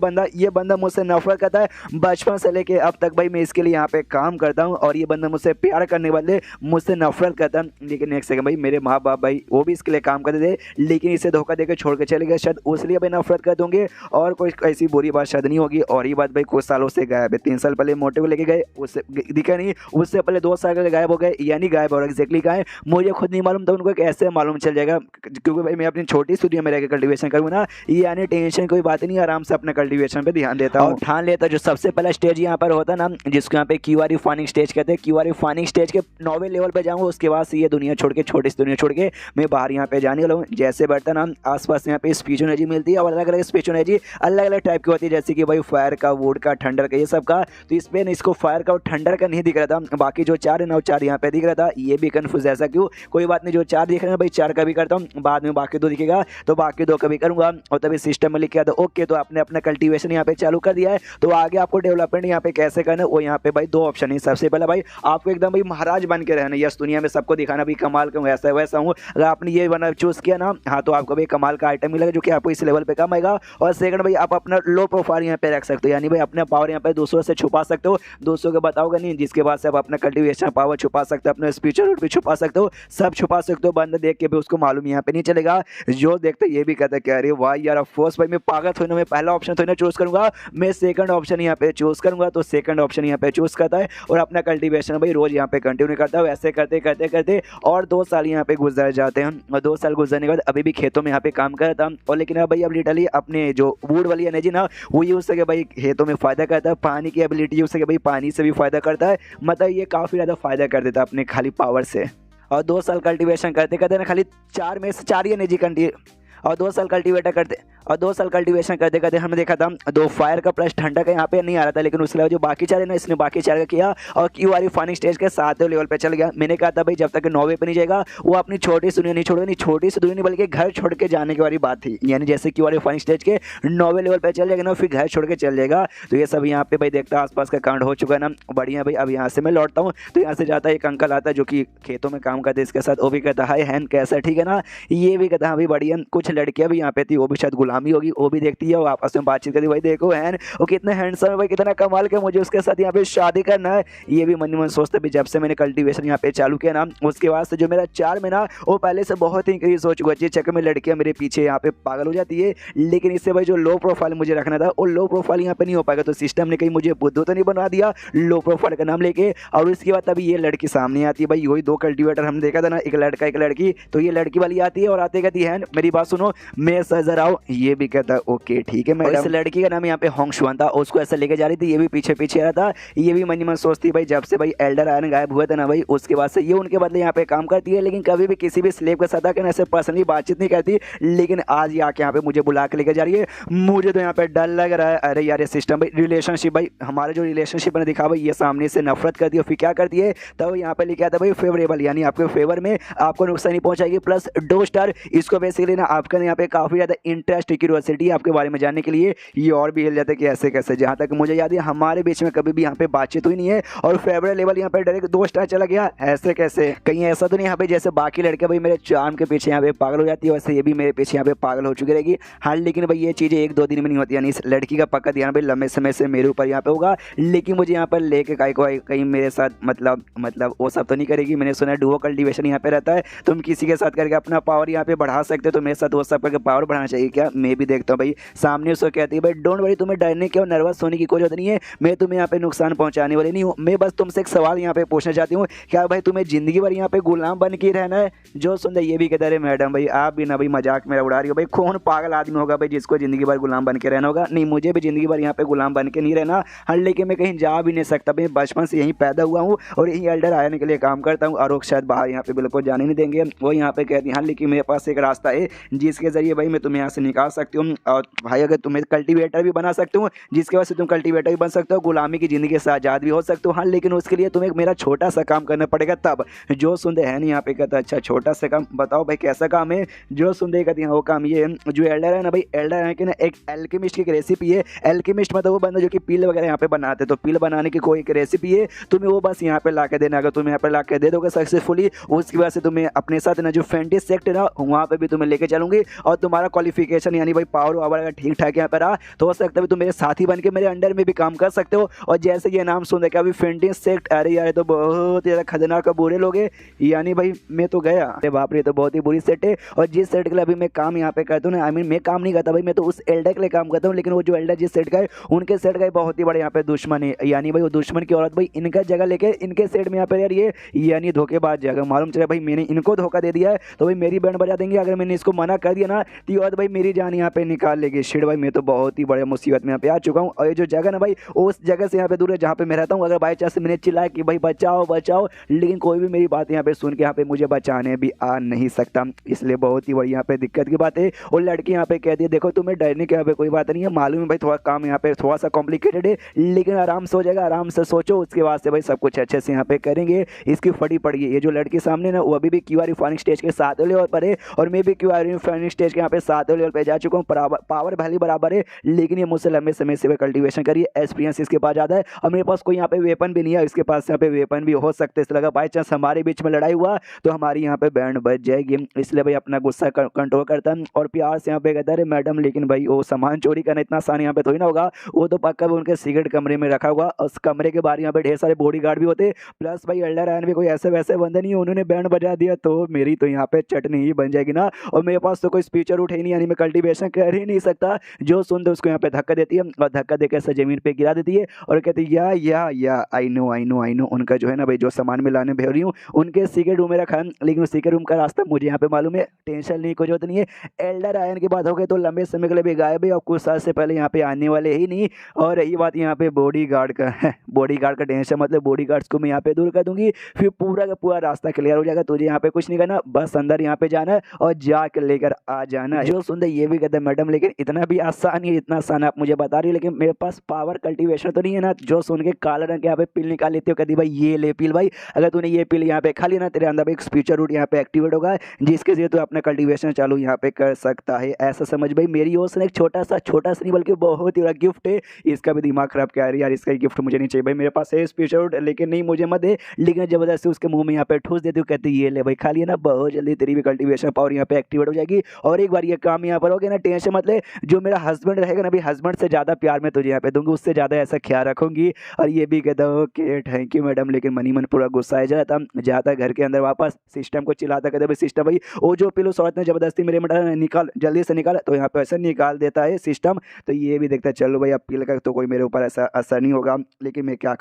बंदा मुझसे नफरत करता है, बचपन से लेके अब तक भाई मैं इसके लिए यहाँ पे काम करता हूँ और ये बंदा मुझसे प्यार करने वाले मुझसे नफरत करता है। लेकिन एक सेकंड भाई मेरे माँ बाप भाई वो भी इसके लिए काम करते थे, लेकिन इसे धोखा देकर छोड़ के चले गए, शायद उसलिए भाई नफरत कर दूंगे और कोई ऐसी बुरी बात शायद नहीं होगी। और ये बात भाई कुछ सालों से गायब है, 3 साल पहले मोटे को लेके गए उससे दिखा नहीं, उससे पहले 2 साल के गायब हो गए, यानी गायब और एग्जैक्टली कहाँ है मुझे खुद नहीं मालूम था, उनको कैसे मालूम चल जाएगा क्योंकि भाई मैं अपनी छोटी स्टूडियो में रहकर कल्टीवेशन करूँ ना, यानी टेंशन कोई बात नहीं, आराम से अपने कल्टीवेशन पे ध्यान देता हूँ, ठान लेता। जो सबसे पहला स्टेज यहाँ पर होता ना जिसको यहाँ पे क्यूआर रिफाइनिंग स्टेज कहते हैं, क्यूआर रिफाइनिंग स्टेज के 9वें लेवल पे जाऊँगा, उसके बाद से ये दुनिया छोड़ के छोटी सी दुनिया छोड़ के मैं बाहर यहाँ पे जाने वाला हूँ। जैसे बैठता ना आसपास यहाँ पे स्पीचो एनर्जी मिलती है और अलग अलग स्पीचो एनर्जी अलग अलग टाइप की होती है, जैसे कि भाई फायर का, वुड का, ठंडर का, ये सब का। तो इस पे इसको फायर का और ठंडर का नहीं दिख रहा था, बाकी जो 4 है ना वो 4 यहाँ पे दिख रहा था। ये भी कन्फ्यूज ऐसा क्यों, कोई बात नहीं, जो 4 दिख रहे हैं भाई 4 का भी करता हूँ, बाद में बाकी 2 दिखेगा तो बाकी 2 का भी करूँगा। और तभी सिस्टम में लिख के आता ओके, तो आपने अपना कल्टीवेशन यहाँ पे चालू कर दिया है। तो आगे आपको डेवलपमेंट यहाँ पे कैसे करना है वो यहाँ पे भाई 2 ऑप्शन है। सबसे पहले भाई आपको एकदम भाई महाराज बन के रहना, यस दुनिया में सबको दिखाना भी कमाल का ऐसा वैसा हूँ। अगर आपने ये बना चूज किया ना, हाँ तो आपको भाई कमाल का आइटम मिलेगा जो कि आपको इस लेवल पे कम आएगा। और सेकंड भाई आप अपना लो प्रोफाइल यहाँ पे रख सकते हो, यानी भाई अपना पावर यहाँ पे दूसरों से छुपा सकते हो, दूसरों को बताओगे नहीं, जिसके बाद से आप अपना कल्टीवेशन पावर छुपा सकते हो, अपने स्पीचर रूट भी छुपा सकते हो, सब छुपा सकते हो, बंदा देख के भी उसको मालूम यहाँ पे नहीं चलेगा। जो देखते ये भी कहता है कि अरे वाह यार ऑफकोर्स भाई मैं पागल थोड़ा, मैं पहला ऑप्शन थोड़ा चूज करूंगा, मैं सेकंड ऑप्शन यहाँ पे चूज करूंगा। तो सेकंड ऑप्शन यहाँ पे चूज करता है और अपना कल्टीवेशन भाई रोज यहाँ पे कंटिन्यू करता है। ऐसे करते करते करते और 2 साल यहाँ पे गुजर जाते हैं और 2 साल गुजरने के बाद अभी भी खेतों में यहाँ पे काम कर रहा था। और लेकिन अब भाई अब लिटरली अपने जो वुड वाली एनर्जी ना वो यूज करके भाई खेतों में फायदा करता है, पानी की एबिलिटी यूज करके भाई पानी से भी फायदा करता है, मतलब ये काफ़ी ज़्यादा फायदा कर देता है अपने खाली पावर से। और 2 साल कल्टीवेशन करते करते ना खाली 4 में से 4 ही एनर्जी और 2 साल कल्टीवेशन करते करते हमने देखा था 2 फायर का प्लस ठंडा का यहाँ पे नहीं आ रहा था, लेकिन उसके अलावा जो बाकी 4 है ना, इसने बाकी 4 का किया और क्यूआर रिफाइनिंग स्टेज के 7वें लेवल पे चल गया। मैंने कहा था भाई जब तक 9वें पे नहीं जाएगा वो अपनी छोटी सी दुनिया नहीं छोड़ेगा, नहीं छोटी सी दुनिया नहीं बल्कि घर छोड़ के जाने की वाली बात थी। यानी जैसे क्यूआर रिफाइनिंग स्टेज के 9वें लेवल पे चल जाएगा ना, फिर घर छोड़ के चल जाएगा। तो ये सब यहाँ पे भाई देखता आसपास का कांड हो चुका है ना, बढ़िया भाई। अब यहाँ से मैं लौटता हूँ तो यहाँ से जाता है एक अंकल आता है जो कि खेतों में काम करते, इसके साथ वो भी कहता है हैन कैसा, ठीक है ना। ये भी कहता है भाई बढ़िया। कुछ लड़कियां भी यहाँ पे थी, वो भी शायद गुलामी होगी, वो भी देखती है, वो आपस में बातचीत करती, भाई देखो हैन वो कितने हैंडसम है भाई, कितना कमाल के, मुझे उसके साथ यहाँ पे शादी करना है। ये भी मन ही मन सोचते भी। जब से मैंने कल्टीवेशन यहाँ पे चालू किया ना, उसके बाद से जो मेरा चार्म में ना वो पहले से बहुत ही इंक्रीज हो चुका है। जिस चक्कर में लड़कियां मेरे पीछे यहाँ पे पागल हो जाती है, लेकिन इससे भाई जो लो प्रोफाइल मुझे रखना था वो लो प्रोफाइल यहाँ पे नहीं हो पाएगा। तो सिस्टम ने कहीं मुझे बुद्धू तो नहीं बना दिया लो प्रोफाइल का नाम लेके। और उसके बाद तभी ये लड़की सामने आती है भाई, वही 2 कल्टीवेटर हमने देखा था ना, एक लड़का एक लड़की। तो ये लड़की वाली आती है और आते कहती है मेरी बात सुनो, मेरे साथ जरा आओ। ये भी कहता है ओके ठीक है मैडम। इस लड़की का नाम यहाँ पे होंगशुआन था, उसको ऐसा लेके जा रही थी, ये भी पीछे पीछे आ रहा था। ये भी मन ही मन सोचती भाई जब से भाई एल्डर आयरन गायब हुआ था ना भाई, उसके बाद से ये उनके बदले यहाँ पे काम करती है, लेकिन कभी भी किसी भी स्लेव के साथ आकर ऐसे पर्सनली बातचीत नहीं करती। लेकिन आज ये आके यहाँ पे मुझे बुला के लेके जा रही है, मुझे तो यहाँ पे डर लग रहा है। अरे यार ये सिस्टम भाई, रिलेशनशिप भाई, हमारे जो रिलेशनशिप मैंने दिखा भाई, ये सामने से नफरत करती है, फिर क्या करती है तब यहाँ पे लिखा था भाई फेवरेबल, यानी आपके फेवर में, आपको नुकसान नहीं पहुंचाएगी, प्लस 2 स्टार। इसको बेसिकली ना आपका यहाँ पे काफी ज्यादा इंटरेस्ट क्यूरियोसिटी आपके बारे में जानने के लिए ये और भी हिल जाता है कि ऐसे कैसे। जहां तक मुझे याद है हमारे बीच में कभी भी यहाँ पे बातचीत हुई नहीं है और फेवरेट लेवल यहाँ पे डायरेक्ट 2 स्टार चला गया, ऐसे कैसे। कहीं ऐसा तो नहीं यहाँ पे जैसे बाकी लड़के भाई मेरे चार्म के पीछे यहाँ पे पागल हो जाती है, वैसे ये भी मेरे पीछे यहाँ पे पागल हो चुकी रहेगी। हाँ लेकिन भाई ये चीजें 1-2 दिन में नहीं होती, यानी इस लड़की का पक्का ध्यान भाई लंबे समय से मेरे ऊपर यहाँ पे होगा। लेकिन मुझे यहाँ पर लेके कहीं मेरे साथ मतलब वो सब तो नहीं करेगी। मैंने सुना है डुओ कल्टीवेशन यहाँ पे रहता है, तुम किसी के साथ करके अपना पावर यहाँ पे बढ़ा सकते हो, तो मेरे साथ वो सब करके पावर बढ़ाना चाहिए क्या। मैं भी देखता हूँ भाई सामने उसको कहती है भाई डोंट वरी, तुम्हें डरने की और नर्वस होने की कोई जरूरत नहीं है, मैं तुम्हें यहाँ पे नुकसान पहुंचाने वाली नहीं हूँ। मैं बस तुमसे एक सवाल यहाँ पे पूछना चाहती हूँ, क्या भाई तुम्हें जिंदगी भर यहाँ पे गुलाम बन के रहना है। जो सुन ये भी कहता है मैडम भाई आप भी ना भाई मजाक मेरा उड़ा रही हो भाई, कौन पागल आदमी होगा भाई जिसको जिंदगी भर गुलाम बन के रहना होगा। नहीं मुझे भी जिंदगी भर यहाँ पे गुलाम बन के नहीं रहना। हाँ लेकिन मैं कहीं जा भी नहीं सकता भाई, बचपन से यहीं पैदा हुआ हूँ और यहीं एल्डर आने के लिए काम करता हूँ। और शायद बाहर यहाँ पे बिल्कुल जाने नहीं देंगे, वो यहाँ पे कहती हैं हाँ लेकिन मेरे पास एक रास्ता है जिसके जरिए भाई मैं तुम्हें यहाँ से निकाल सकती हूँ। और भाई अगर तुम्हें कल्टीवेटर भी बना सकती हूँ, जिसके वजह से तुम कल्टीवेटर भी बन सकते हो, गुलामी की जिंदगी से आज़ाद भी हो सकते हो। हाँ लेकिन उसके लिए तुम्हें मेरा छोटा सा काम करना पड़ेगा तब। जो सुनते हैं नहीं यहाँ पे कहता अच्छा छोटा सा काम बताओ भाई कैसा काम है। जो सुनते कहती हैं वो काम ये है, जो एल्डर है ना भाई, एल्डर है कि ना एक एल्केमिस्ट की एक रेसिपी है। एल्केमिस्ट मतलब वो बंदा जो कि पील वगैरह यहाँ पे बनाते, तो पील बनाने की कोई एक रेसिपी है, तुम्हें वो बस यहाँ पे ला के देना। अगर तुम यहाँ पे ला के दे दोगे सक्सेसफुली, उसकी वजह से तुम्हें अपने साथ ना जो फैंटिस सेक्ट है ना वहाँ पे भी तुम्हें लेके चलूंगी। और तुम्हारा क्वालिफिकेशन यानी भाई पावर वावर अगर ठीक ठाक यहाँ पे रहा तो हो सकता है तुम मेरे साथी बन के मेरे अंडर में भी काम कर सकते हो। और जैसे ये नाम सुन रहे अभी फैंटिस सेक्ट, अरे यार तो बहुत ज़्यादा खतरनाक बुरे लोग हैं, यानी भाई मैं तो गया, अरे बाप रे तो बहुत ही बुरी सेट है। और जिस सेट के लिए अभी मैं काम यहाँ पे करता हूँ ना, आई मीन मैं काम नहीं करता भाई, मैं तो उस एल्डर के लिए काम करता हूँ, लेकिन वो जो एल्डर जिस सेट का है उनके सेट का बहुत ही बड़ा यहाँ पे दुश्मन है। यानी भाई वो दुश्मन की औरत भाई इनका जगह लेके इनके सेट में यहाँ पे यार ये यानी धोखेबाज जगह मालूम चला भाई मैंने इनको धोखा दे दिया है तो भाई मेरी बैंड बजा देंगे। अगर मैंने इसको मना कर दिया ना तो ये औरत भाई मेरी जान यहाँ पे निकाल लेगी। शिट भाई मैं तो बहुत ही बड़े मुसीबत में यहाँ पे आ चुका हूँ। और ये जो जगह ना भाई उस जगह से यहाँ पे दूर है जहाँ पे मैं रहता हूँ। अगर बाई चांस मैंने चिल्लाया कि भाई बचाओ बचाओ, लेकिन कोई भी मेरी बात यहाँ पे सुन के यहाँ पे मुझे बचाने भी आ नहीं सकता, इसलिए बहुत ही बड़ी यहाँ पे दिक्कत की बात है। और लड़की यहाँ पे कहती है देखो तुम्हें डरने की यहाँ पे कोई बात नहीं है, मालूम है भाई थोड़ा काम यहाँ पे थोड़ा सा कॉम्प्लिकेटेड है, लेकिन आराम से हो जाएगा, आराम से सोचो, उसके बाद से भाई सब कुछ अच्छे से यहाँ पे करेंगे। इसकी फटी पड़ी है। ये जो लड़की सामने ना वो अभी भी क्यूआर रिफाइनिंग स्टेज के 7वें लेवल पर है और मैं भी क्यूआर रिफाइनिंग स्टेज के यहाँ पे 7वें लेवल पे जा चुका हूँ। पावर भले बराबर है, लेकिन ये मुझसे लंबे समय से कल्टीवेशन करिए, एक्सपीरियंस इसके पास ज़्यादा है और मेरे पास कोई यहाँ पे वेपन भी नहीं है, इसके पास यहाँ पे वेपन भी हो सकते हैं। इसलिए अगर बाई चांस हमारे बीच में लड़ाई हुआ तो हमारी यहाँ पे बैंड बच जाएगी। इसलिए भाई अपना गुस्सा कंट्रोल करता है और प्यार से यहाँ पे कहता है मैडम लेकिन भाई वो सामान चोरी करना इतना आसान यहाँ पे थोड़ी ना होगा, वो तो पक्का भी उनके सीक्रेट कमरे में रखा हुआ। उस कमरे के बाहर यहाँ पे ढेर सारे बॉडीगार्ड भी होते, प्लस भाई एल्डर आयन भी कोई ऐसे वैसे बंदे नहीं, उन्होंने बैंड बजा दिया तो मेरी तो यहाँ पे चटनी ही बन जाएगी ना। और मेरे पास तो कोई स्पीकर उठे ही नहीं, यानी मैं कल्टीवेशन कल्टीवेशन कर ही नहीं सकता। जो सुनते उसको यहाँ पे धक्का देती है और धक्का देकर ऐसे जमीन पे गिरा देती है और कहती है या आई नो उनका जो है ना भाई जो सामान में लाने भेज रही हूँ उनके सीक्रेट रूम में रखा है, लेकिन उस सीक्रेट रूम का रास्ता मुझे यहाँ पे मालूम है, टेंशन नहीं कोई जरूरत नहीं है। एल्डर आयन की बात हो गई तो लंबे समय के लिए भी गायब है और कुछ साल से पहले यहाँ पे आने वाले ही नहीं। और रही बात यहाँ पे बॉडी गार्ड का है, बॉडी गार्ड का टेंशन मतलब बॉडी गार्ड्स को मैं यहाँ पे दूर कर दूंगी, फिर पूरा का पूरा रास्ता क्लियर हो जाएगा। तुझे यहाँ पे कुछ नहीं करना, बस अंदर यहाँ पे जाना है और जाकर लेकर आ जाना है। जो सुनते ये भी कहते हैं मैडम लेकिन इतना भी आसान है, इतना आसान आप मुझे बता रही हो, लेकिन मेरे पास पावर कल्टीवेशन तो नहीं है ना। जो सुन के काले रंग के यहाँ पे पिल निकाल लेती हो, कहती भाई ये ले पिल, भाई अगर तूने ये पिल यहाँ पे खा ली ना तेरे अंदर एक स्पीचर रूट यहाँ पे एक्टिवेट होगा जिसके जरिए तू अपना कल्टीवेशन चालू यहाँ पे कर सकता है। ऐसा समझ भाई मेरी ओर से एक छोटा सा नहीं बल्कि बहुत ही बड़ा गिफ्ट है। इसका भी दिमाग खराब क्या है यार, इसका गिफ्ट मुझे नहीं चाहिए भाई, मेरे पास है स्पीचर रूट लेकिन नहीं मुझे मत दे। लेकिन जबरदस्ती उसके मुंह में यहाँ पे ठूस देती हूँ, कहती ये ले भाई खा लिया ना, बहुत जल्दी तेरी भी कल्टीवेशन पावर यहाँ पे एक्टिवेट हो जाएगी और एक बार ये काम यहाँ पर हो गया ना टेंशन मतलब जो मेरा हस्बैंड रहेगा ना भाई हस्बैंड से ज़्यादा प्यार मैं तुझे यहाँ पे दूंगी, उससे ज़्यादा ऐसा ख्याल रखूंगी। और ये भी कहता ओके थैंक यू मैडम, लेकिन मनी मन पूरा गुस्सा आ जाता घर के अंदर वापस सिस्टम को चिल्लाता कहता भाई सिस्टम भाई वो जो पिलो औरत ने जबरदस्ती मेरे में निकाल जल्दी से निकाल, तो यहाँ पे ऐसा निकाल देता है सिस्टम। तो ये भी देखता है चलो भाई अब पिल का तो कोई मेरे ऊपर ऐसा असर नहीं होगा, लेकिन मैं क्या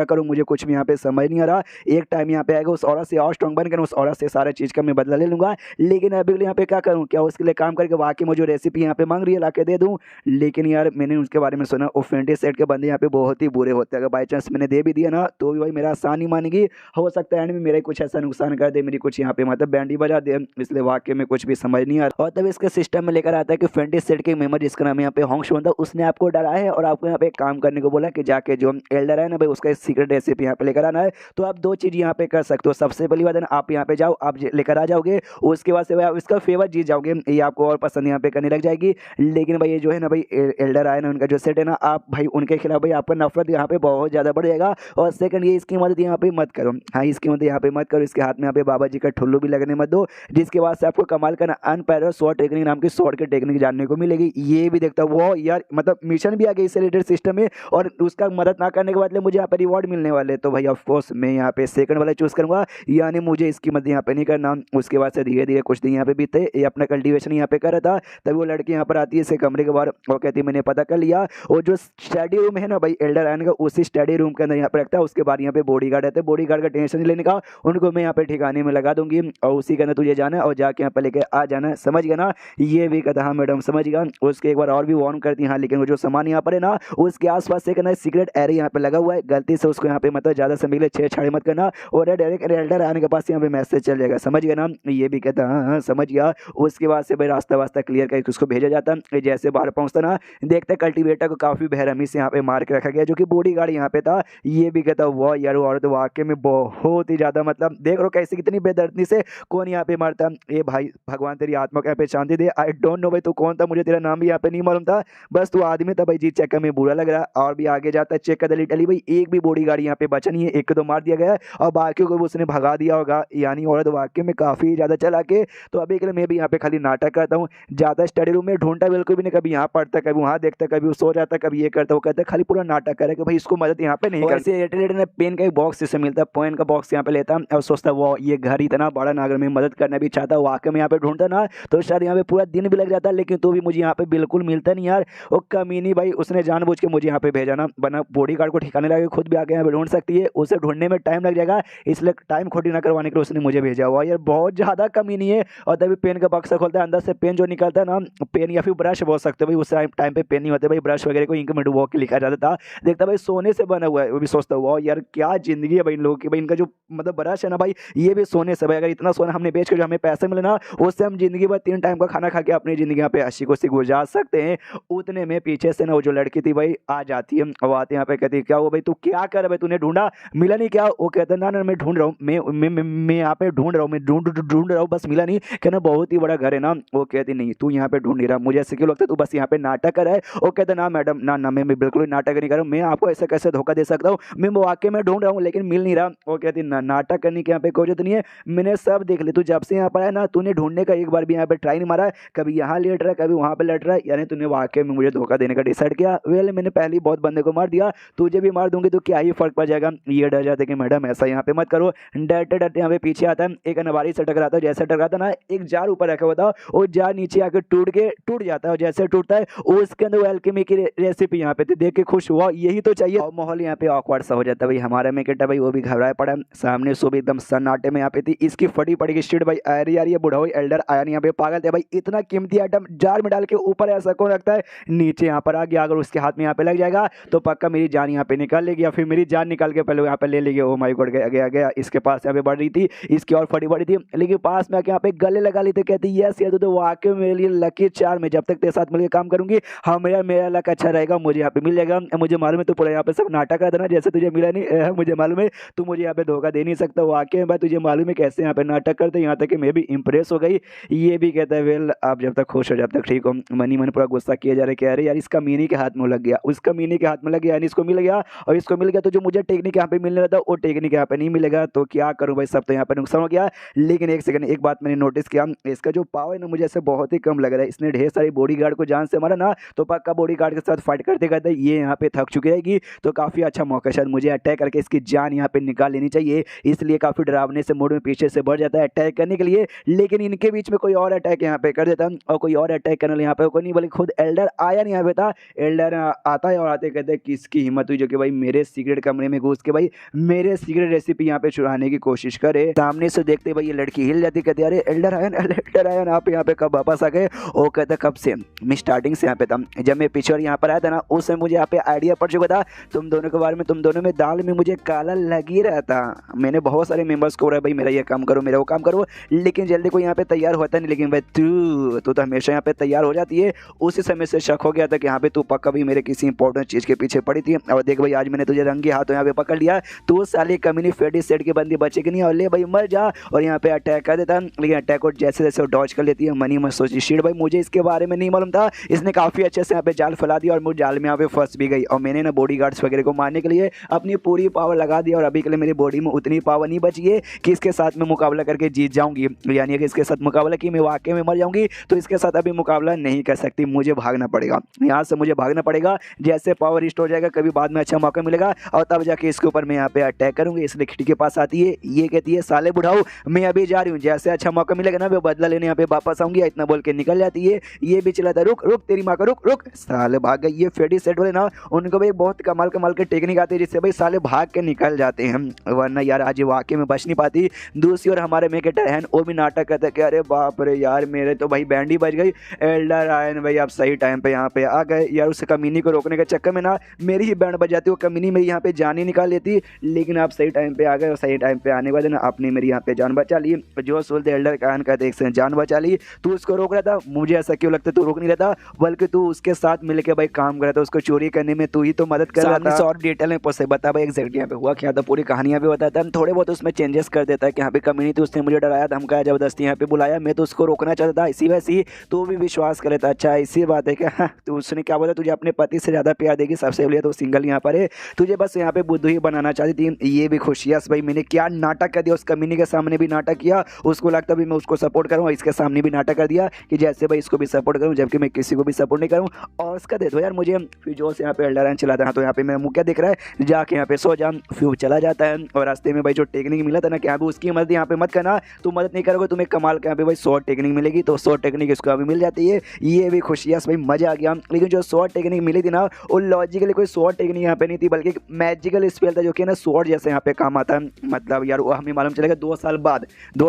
करूँ मुझे कुछ भी यहाँ पे समझ नहीं आ रहा। एक टाइम यहाँ पे आएगा उस औरत से और स्ट्रॉन्ग बनकर उस औरत से सारा चीज़ का मैं बदला ले लूँगा, लेकिन अभी यहाँ पे क्या करूँ, क्या उसके लिए काम करके वाकई मुझे रेसिपी यहाँ पे मांग रही है ला के दे दूँ। लेकिन यार मैंने उसके बारे में सुना वो फेंटी सेट के बंदे यहाँ पे बहुत ही बुरे होते हैं, अगर बाई चांस मैंने दे भी दिया ना तो भी भाई मेरा आसान नहीं मानेगी, हो सकता है एंड में मेरा कुछ ऐसा नुकसान कर दे, मेरी कुछ यहाँ पे मतलब बैंडी बजा दे, इसलिए वाकई में कुछ भी समझ नहीं आ रहा। और तब इसके सिस्टम में लेकर आता है कि फेंटी सेट के मेंबर जिसका नाम यहाँ पे होंग शोन था उसने आपको डरा है और आपको यहाँ पे काम करने को बोला कि जाके जो एल्डर है ना भाई उसका सीक्रेट रेसिपी यहाँ पे लेकर आना है। तो आप दो चीज़ यहाँ पे कर सकते हो, सबसे पहली बात है ना आप यहाँ पे जाओ, आप लेकर आ जाओगे, उसके बाद से आप इसका फेवर जीत जाओगे, ये आपको और पसंद यहाँ पे करने लग जाएगी। लेकिन भाई ये जो है ना भाई एल्डर आए ना उनका जो सेट है ना आप भाई उनके खिलाफ भाई आपका नफरत यहाँ पे बहुत ज़्यादा बढ़ जाएगा। और सेकंड ये इसकी मदद यहाँ पे मत करो, हाँ इसकी मदद यहाँ पे मत करो, इसके हाथ में यहाँ पे बाबा जी का ठुल्लू भी लगने मत दो, जिसके बाद से आपको कमाल का अनपैरल स्वॉर्ड टेक्निक नाम की स्वॉर्ड की टेक्निक जानने को मिलेगी। ये भी देखता वो यार मतलब मिशन भी आ गया इससे रिलेटेड सिस्टम में और उसका मदद ना करने के बदले मुझे यहाँ पे रिवॉर्ड मिलने वाले, तो भाई ऑफकोर्स मैं यहाँ पे सेकंड वाला चूज करूंगा, यानी मुझे इसकी मदद यहाँ पे नहीं करना। उसके बाद से धीरे धीरे कुछ दिन यहाँ पे बीते, ये अपना कल्टीवेशन यहाँ पे कर रहा था, तभी वो लड़की यहाँ पर आती है इसके कमरे के बाहर और कहती है मैंने पता कर लिया और जो स्टडी रूम है ना भाई एल्डर आयन का उसी स्टडी रूम के अंदर यहाँ पे रखता है। उसके बाद यहाँ पे बॉडी गार्ड रहते हैं, बॉडी गार्ड का टेंशन नहीं लेने का, उनको मैं यहाँ पे ठिकाने में लगा दूंगी और उसी के अंदर तुझे जाना है और जाके यहाँ पे लेके आ जाना है, समझ गया ना। ये भी कहता हाँ मैडम समझ गया। उसके एक बार और भी वार्न करती है हाँ लेकिन वो जो सामान यहाँ पर है ना उसके आसपास से कहना सीक्रेट एरिया यहाँ पे लगा हुआ है, गलती से उसको यहाँ पे मतलब ज़्यादा समय के लिए छेड़छाड़ी मत करना और डायरेक्ट एल्डर आने के पास यहाँ पे मैसेज चल जाएगा, समझ गया ना। ये भी कहता हाँ समझ गया। उसके बाद से भाई रास्ता वास्ता क्लियर करके उसको भेजा जाता, जैसे बाहर पहुँचता ना देखते कल्टीवेटर को काफ़ी बेरहमी से यहाँ पे मार के रखा गया जो कि बॉडी गार्ड यहाँ पे था। ये भी कहता वाह यार वो औरत वाकई में बहुत ही ज़्यादा मतलब देख रहे हो कैसे कितनी बेदर्दी से कौन यहाँ पे मारता। ये भाई भगवान तेरी आत्मा को यहाँ पे शांति दे। आई डोंट नो भाई तू कौन था, मुझे तेरा नाम भी यहाँ पे नहीं मालूम था, बस तू आदमी था भाई जी चेक में बुरा लग रहा है। और भी आगे जाता है चेक कर लिटरली भाई एक भी बॉडी गार्ड यहाँ पे बचा नहीं है, एक तो मार दिया गया और बाकियों को उसने भगा दिया होगा, यानी औरत वाकई में काफ़ी ज़्यादा चला के। तो अभी के लिए मैं भी यहाँ पे खाली नाटक करता हूँ, ज़्यादा स्टडी रूम में ढूंढता बिल्कुल भी नहीं, कभी यहाँ पढ़ता कभी वहाँ देखता कभी वो सो जाता कभी ये करता वो कहता, खाली पूरा नाटक करे कि भाई इसको मदद यहाँ पे नहीं करती। पेन का एक बॉक्स इससे मिलता है, पेन का बॉक्स यहाँ पे लेता और सोचता वो ये घर इतना बड़ा ना अगर मैं मदद करना भी चाहता वाकई में यहाँ पे ढूंढता ना तो शायद यहाँ पे पूरा दिन भी लग जाता, लेकिन तो भी मुझे यहाँ पे बिल्कुल मिलता नहीं यार। वो कमीनी भाई उसने जानबूझ के मुझे यहाँ पे भेजा ना, बना बॉडी गार्ड को ठिकाने लगा खुद भी आके यहाँ पे ढूंढ सकती है, उसे ढूंढने में टाइम लग जाएगा, इसलिए टाइम खोटी ना करवाने के लिए उसने मुझे भेजा हुआ यार, बहुत ज़्यादा कमीनी है। और तभी पेन का बक्सा खोलता है, अंदर से पेन जो निकलता है ना पेन या फिर ब्रश बोल सकते हो भाई, उस टाइम पे पेन नहीं होते भाई, ब्रश वगैरह को इंक में डुबो के लिखा जाता था। देखता भाई सोने से बना हुआ है, वो भी सोचता हुआ यार क्या जिंदगी है भाई इन लोगों की, भाई इनका जो मतलब ब्रश है ना भाई ये भी सोने से भाई, अगर इतना सोना हमने बेच कर जो हमें पैसे मिले ना उससे हम जिंदगी भर 3 टाइम का खाना खा के अपनी जिंदगी यहाँ पे हंसी खुशी गुजार सकते हैं। उतने में पीछे से ना वो जो लड़की थी भाई आ जाती है, वो आते यहाँ पे कहती है क्या हुआ भाई तू क्या कर भाई तूने ढूंढा मिला नहीं क्या? वो कहता है ना मैं ढूंढ रहा हूँ, मैं यहाँ पे ढूंढ रहा हूँ, मैं ढूंढ रहा हूँ बस मिला नहीं, कहना बहुत ही बड़ा घर है ना। वो कहती नहीं तू यहाँ पे ढूंढ नहीं रहा, मुझे ऐसे क्यों लगता है तू बस यहाँ पे नाटक कर रहा है। वो कहता ना मैडम ना मैं बिल्कुल नाटक नहीं कर रहा हूँ, मैं आपको ऐसे कैसे धोखा दे सकता हूँ, मैं वाकई में ढूंढ रहा हूँ लेकिन मिल नहीं रहा। वो कहती नाटक करने की यहाँ पे कोई जरूरत नहीं है, मैंने सब देख लिया, तू जब से यहाँ पर है ना तूने ढूंढने का एक बार भी यहाँ पे ट्राई नहीं मारा है, कभी यहाँ लेट रहा है कभी वहाँ पे लेट रहा है, यानी तूने वाकई में मुझे धोखा देने का डिसाइड किया। वेल मैंने पहले बहुत बंदे को मार दिया, तुझे भी मार दूंगी तो क्या ही फर्क पड़ जाएगा। ये डर जाते कि मैडम ऐसा यहाँ पे मत करो, डरते डरते यहाँ पे पीछे आता है, एक अनवारी से टकराता है, जैसे टकराता ना एक जार ऊपर रखा हुआ था, वो जार बाद नीचे आके टूट जाता है, और जैसे टूटता है उसके अंदर एल्केमी की रेसिपी यहाँ पे देख के खुश हुआ, यही तो चाहिए। और माहौल यहाँ पे ऑकवर्ड सा हो जाता है भाई। हमारा मेकेटा भाई वो भी घबराया पड़ा, सामने सुबह एकदम सन्नाटे में यहाँ पे थी, इसकी फटी पड़ी स्ट्रीट भाई। अरे यार ये बुढ़ा हुई एल्डर आया नहीं यहाँ पे, पागल थे भाई, इतना कीमती आइटम जार में डाल के ऊपर ऐसा कौन रखता है, नीचे यहाँ पर आ गया, अगर उसके हाथ में यहाँ पे लग जाएगा तो पक्का मेरी जान यहाँ पे निकाल लेगी, या फिर मेरी जान निकाल के पहले यहाँ पे ले लेगी। ओ माय गॉड, गया गया गया, इसके पास यहाँ पे बढ़ रही थी, इसकी और फटी पड़ी थी, लेकिन पास में आके यहाँ पे गले लगा ली थी। कहती यस यार तो वाकई मेरे लिए लकी चार में, जब तक तेरे साथ मिलकर काम करूंगी हाँ मेरा लक अच्छा रहेगा, मुझे यहाँ पे मिल जाएगा। मुझे मालूम है तू पूरा यहाँ पे सब नाटक कर देना, जैसे तुझे मिला नहीं, मुझे मालूम है तू मुझे यहाँ पे धोखा दे नहीं सकता, वाकई में भाई तुझे मालूम है कैसे यहाँ पे नाटक करते, यहाँ तक कि मैं भी इंप्रेस हो गई। ये भी कहता है वेल आप जब तक खुश हो जब तक ठीक हो। मनी मन पूरा गुस्सा किया जा रहा है कि अरे यार इसका मीनी के हाथ में लग गया, उसका मीनी के हाथ में लग गया, यानी इसको मिल गया और इसको मिल गया, तो जो मुझे टेक्निक यहाँ पे मिलने रहा था वो टेक्निक यहाँ पे नहीं मिलेगा, तो क्या करूँ भाई, सब तो यहाँ पे नुकसान हो गया। लेकिन एक सेकंड, एक बात मैंने नोटिस किया, इसका जो पावर है ना मुझे ऐसे बहुत ही कम लग रहा है। इसने ढेर सारी बॉडीगार्ड को जान से मारा ना, तो पक्का बॉडीगार्ड के साथ फाइट करते करते ये यहाँ पे थक चुकी रहेगी, तो काफी अच्छा मौका शायद मुझे अटैक करके इसकी जान यहाँ पे निकाल लेनी चाहिए। इसलिए काफी डरावने से मूड में पीछे से बढ़ जाता है अटैक करने के लिए, लेकिन इनके बीच में कोई और अटैक यहाँ पे कर देता है, और कोई और अटैक करने यहाँ पे कोई नहीं, बल्कि खुद एल्डर आया नहीं यहाँ पे था। एल्डर आता है और आते कहते किसकी हिम्मत हुई जो कि भाई मेरे सीक्रेट कमरे में घुस के भाई मेरे सीक्रेट रेसिपी यहाँ पे चुराने की कोशिश करे। सामने से देखते भाई ये लड़की हिल जाती, कहती अरे एल्डर आयन आप यहाँ पे कब वापस आ गए। वो कहता कब से, मैं स्टार्टिंग से यहाँ पे था, जब मैं पिछड़ यहाँ पर आया था ना उस समय मुझे यहाँ पे आइडिया पड़ चुका था तुम दोनों के बारे में, तुम दोनों में दाल में मुझे काला लग ही रहा था। मैंने बहुत सारे मेंबर्स को बोला भाई मेरा ये काम करो मेरा वो काम करो, लेकिन जल्दी कोई यहाँ पे तैयार होता नहीं, लेकिन भाई तू तो हमेशा यहाँ पे तैयार हो जाती है। उसी समय से शक हो गया था कि यहाँ पे तू पक्का भी मेरे किसी इंपॉर्टेंट चीज़ के पीछे पड़ी थी, और देख भाई आज मैंने तुझे रंगे हाथों यहाँ पे पकड़ लिया, तू साली कमीनी फेडी सेट की बंदी बचेगी नहीं, और ले भाई मर जा, और यहाँ पे अटैक कर देता, लेकिन अटैक को जैसे जैसे डॉज कर लेती है। मनी मत सोची शीट भाई मुझे इसके बारे में नहीं मालूम था, इसने काफ़ी अच्छे से यहाँ पे जाल फैला दिया और मुझे जाल में यहाँ पे फंस भी गई, और मैंने ना बॉडीगार्ड्स वगैरह को मारने के लिए अपनी पूरी पावर लगा दी, और अभी के लिए मेरी बॉडी में उतनी पावर नहीं बची है कि इसके साथ में मुकाबला करके जीत जाऊंगी, यानी कि इसके साथ मुकाबला कि मैं वाकई में मर जाऊंगी, तो इसके साथ अभी मुकाबला नहीं कर सकती, मुझे भागना पड़ेगा, यहाँ से मुझे भागना पड़ेगा। जैसे पावर रिस्ट हो जाएगा कभी बाद में अच्छा मौका मिलेगा और तब जाके इसके ऊपर मैं यहाँ पे अटैक करूंगी। इसलिए खिड़की के पास आती है, ये कहती है साले बुढ़ाओ मैं अभी जा रही हूँ, जैसे अच्छा मौका मिलेगा ना मैं बदला लेने यहाँ पे वापस आऊंगी, इतना बोल के निकल जाती है। ये भी चला था रुक रुक तेरी माँ का रुक, साले भाग गए। ये फेडी सेट वाले ना उनको भाई बहुत कमाल के टेक्निक आती है जिससे भाई साले भाग के निकल जाते हैं, वरना यार आज वाकई में बच नहीं पाती। दूसरी ओर हमारे मेकेटर हैं वो भी नाटक करते कि अरे बाप रे यार मेरे तो भाई बैंड ही बज गई, एल्डर आयन भाई आप सही टाइम पे यहाँ पे आ गए यार, उस कमीनी को रोकने के चक्कर में ना मेरी ही बैंड बजाती, वो कमीनी मेरी यहाँ पे जान ही निकाल लेती, लेकिन आप सही टाइम पे आ गए, और सही टाइम पे आने के बाद ना आपने मेरी यहाँ पे जान बचा ली। जो बोलते एल्डर कायन कहते एक से जान बचा ली, तू उसको रोक रहा था, मुझे ऐसा क्यों लगता तू रोक नहीं रहा था, बल्कि तू उसके साथ मिलकर भाई काम कर रहा था, उसको चोरी करने में तू ही तो मदद कर रहा था। और डिटेल में पूछे बता भाई एग्जैक्ट यहाँ पे हुआ क्या था, पूरी कहानियां भी बताता है, थोड़े बहुत उसमें चेंजेस कर देता है कि यहाँ पे कम्युनिटी उसने मुझे डराया धमकाया जबरदस्ती यहाँ पे बुलाया, मैं तो उसको रोकना चाहता था, इसी वजह से तू भी विश्वास कर लेता। अच्छा इसी बात है क्या, तो उसने क्या बोला तुझे अपने पति से ज़्यादा प्यार देगी, सबसे पहले तो सिंगल यहाँ पर है, तुझे बस यहाँ पे बुद्धू ही बनाना चाहती थी। ये भी खुशियास भाई मैंने क्या नाटक कर दिया, उस कम्युनिटी के सामने भी नाटक किया, उसको लगता भी मैं उसको सपोर्ट करूँ, इसके सामने भी नाटक कर दिया कि जैसे भाई इसको भी सपोर्ट करूँ जबकि मैं किसी को भी सपोर्ट नहीं करूँ। और उसका दे दो यार मुझे, फिर जो यहाँ पे एल्डर चलाता है तो यहाँ पे मेरा मुँह क्या दिख रहा है, जाके यहाँ पे सो जा, फिर चला जाता है। और रास्ते में भाई जो टेक्निक मिला था ना कि यहाँ पे उसकी मदद यहाँ पे मत करना, तू मदद नहीं करोगे तुम्हें कमाल के यहाँ पे भाई 100 टेक्निक मिलेगी, तो 100 टेक्निक इसको अभी मिल जाती है। ये भी खुशियास भाई मजा आ गया, लेकिन जो 100 टेक्निक मिली थी ना वो लॉजिकली कोई 100 टेक्निक यहाँ पे नहीं थी, बल्कि मैजिकल स्पेल था जो कि ना स्वॉर्ड जैसे यहाँ पे काम आता है। मतलब यार वो हमें मालूम चलेगा 2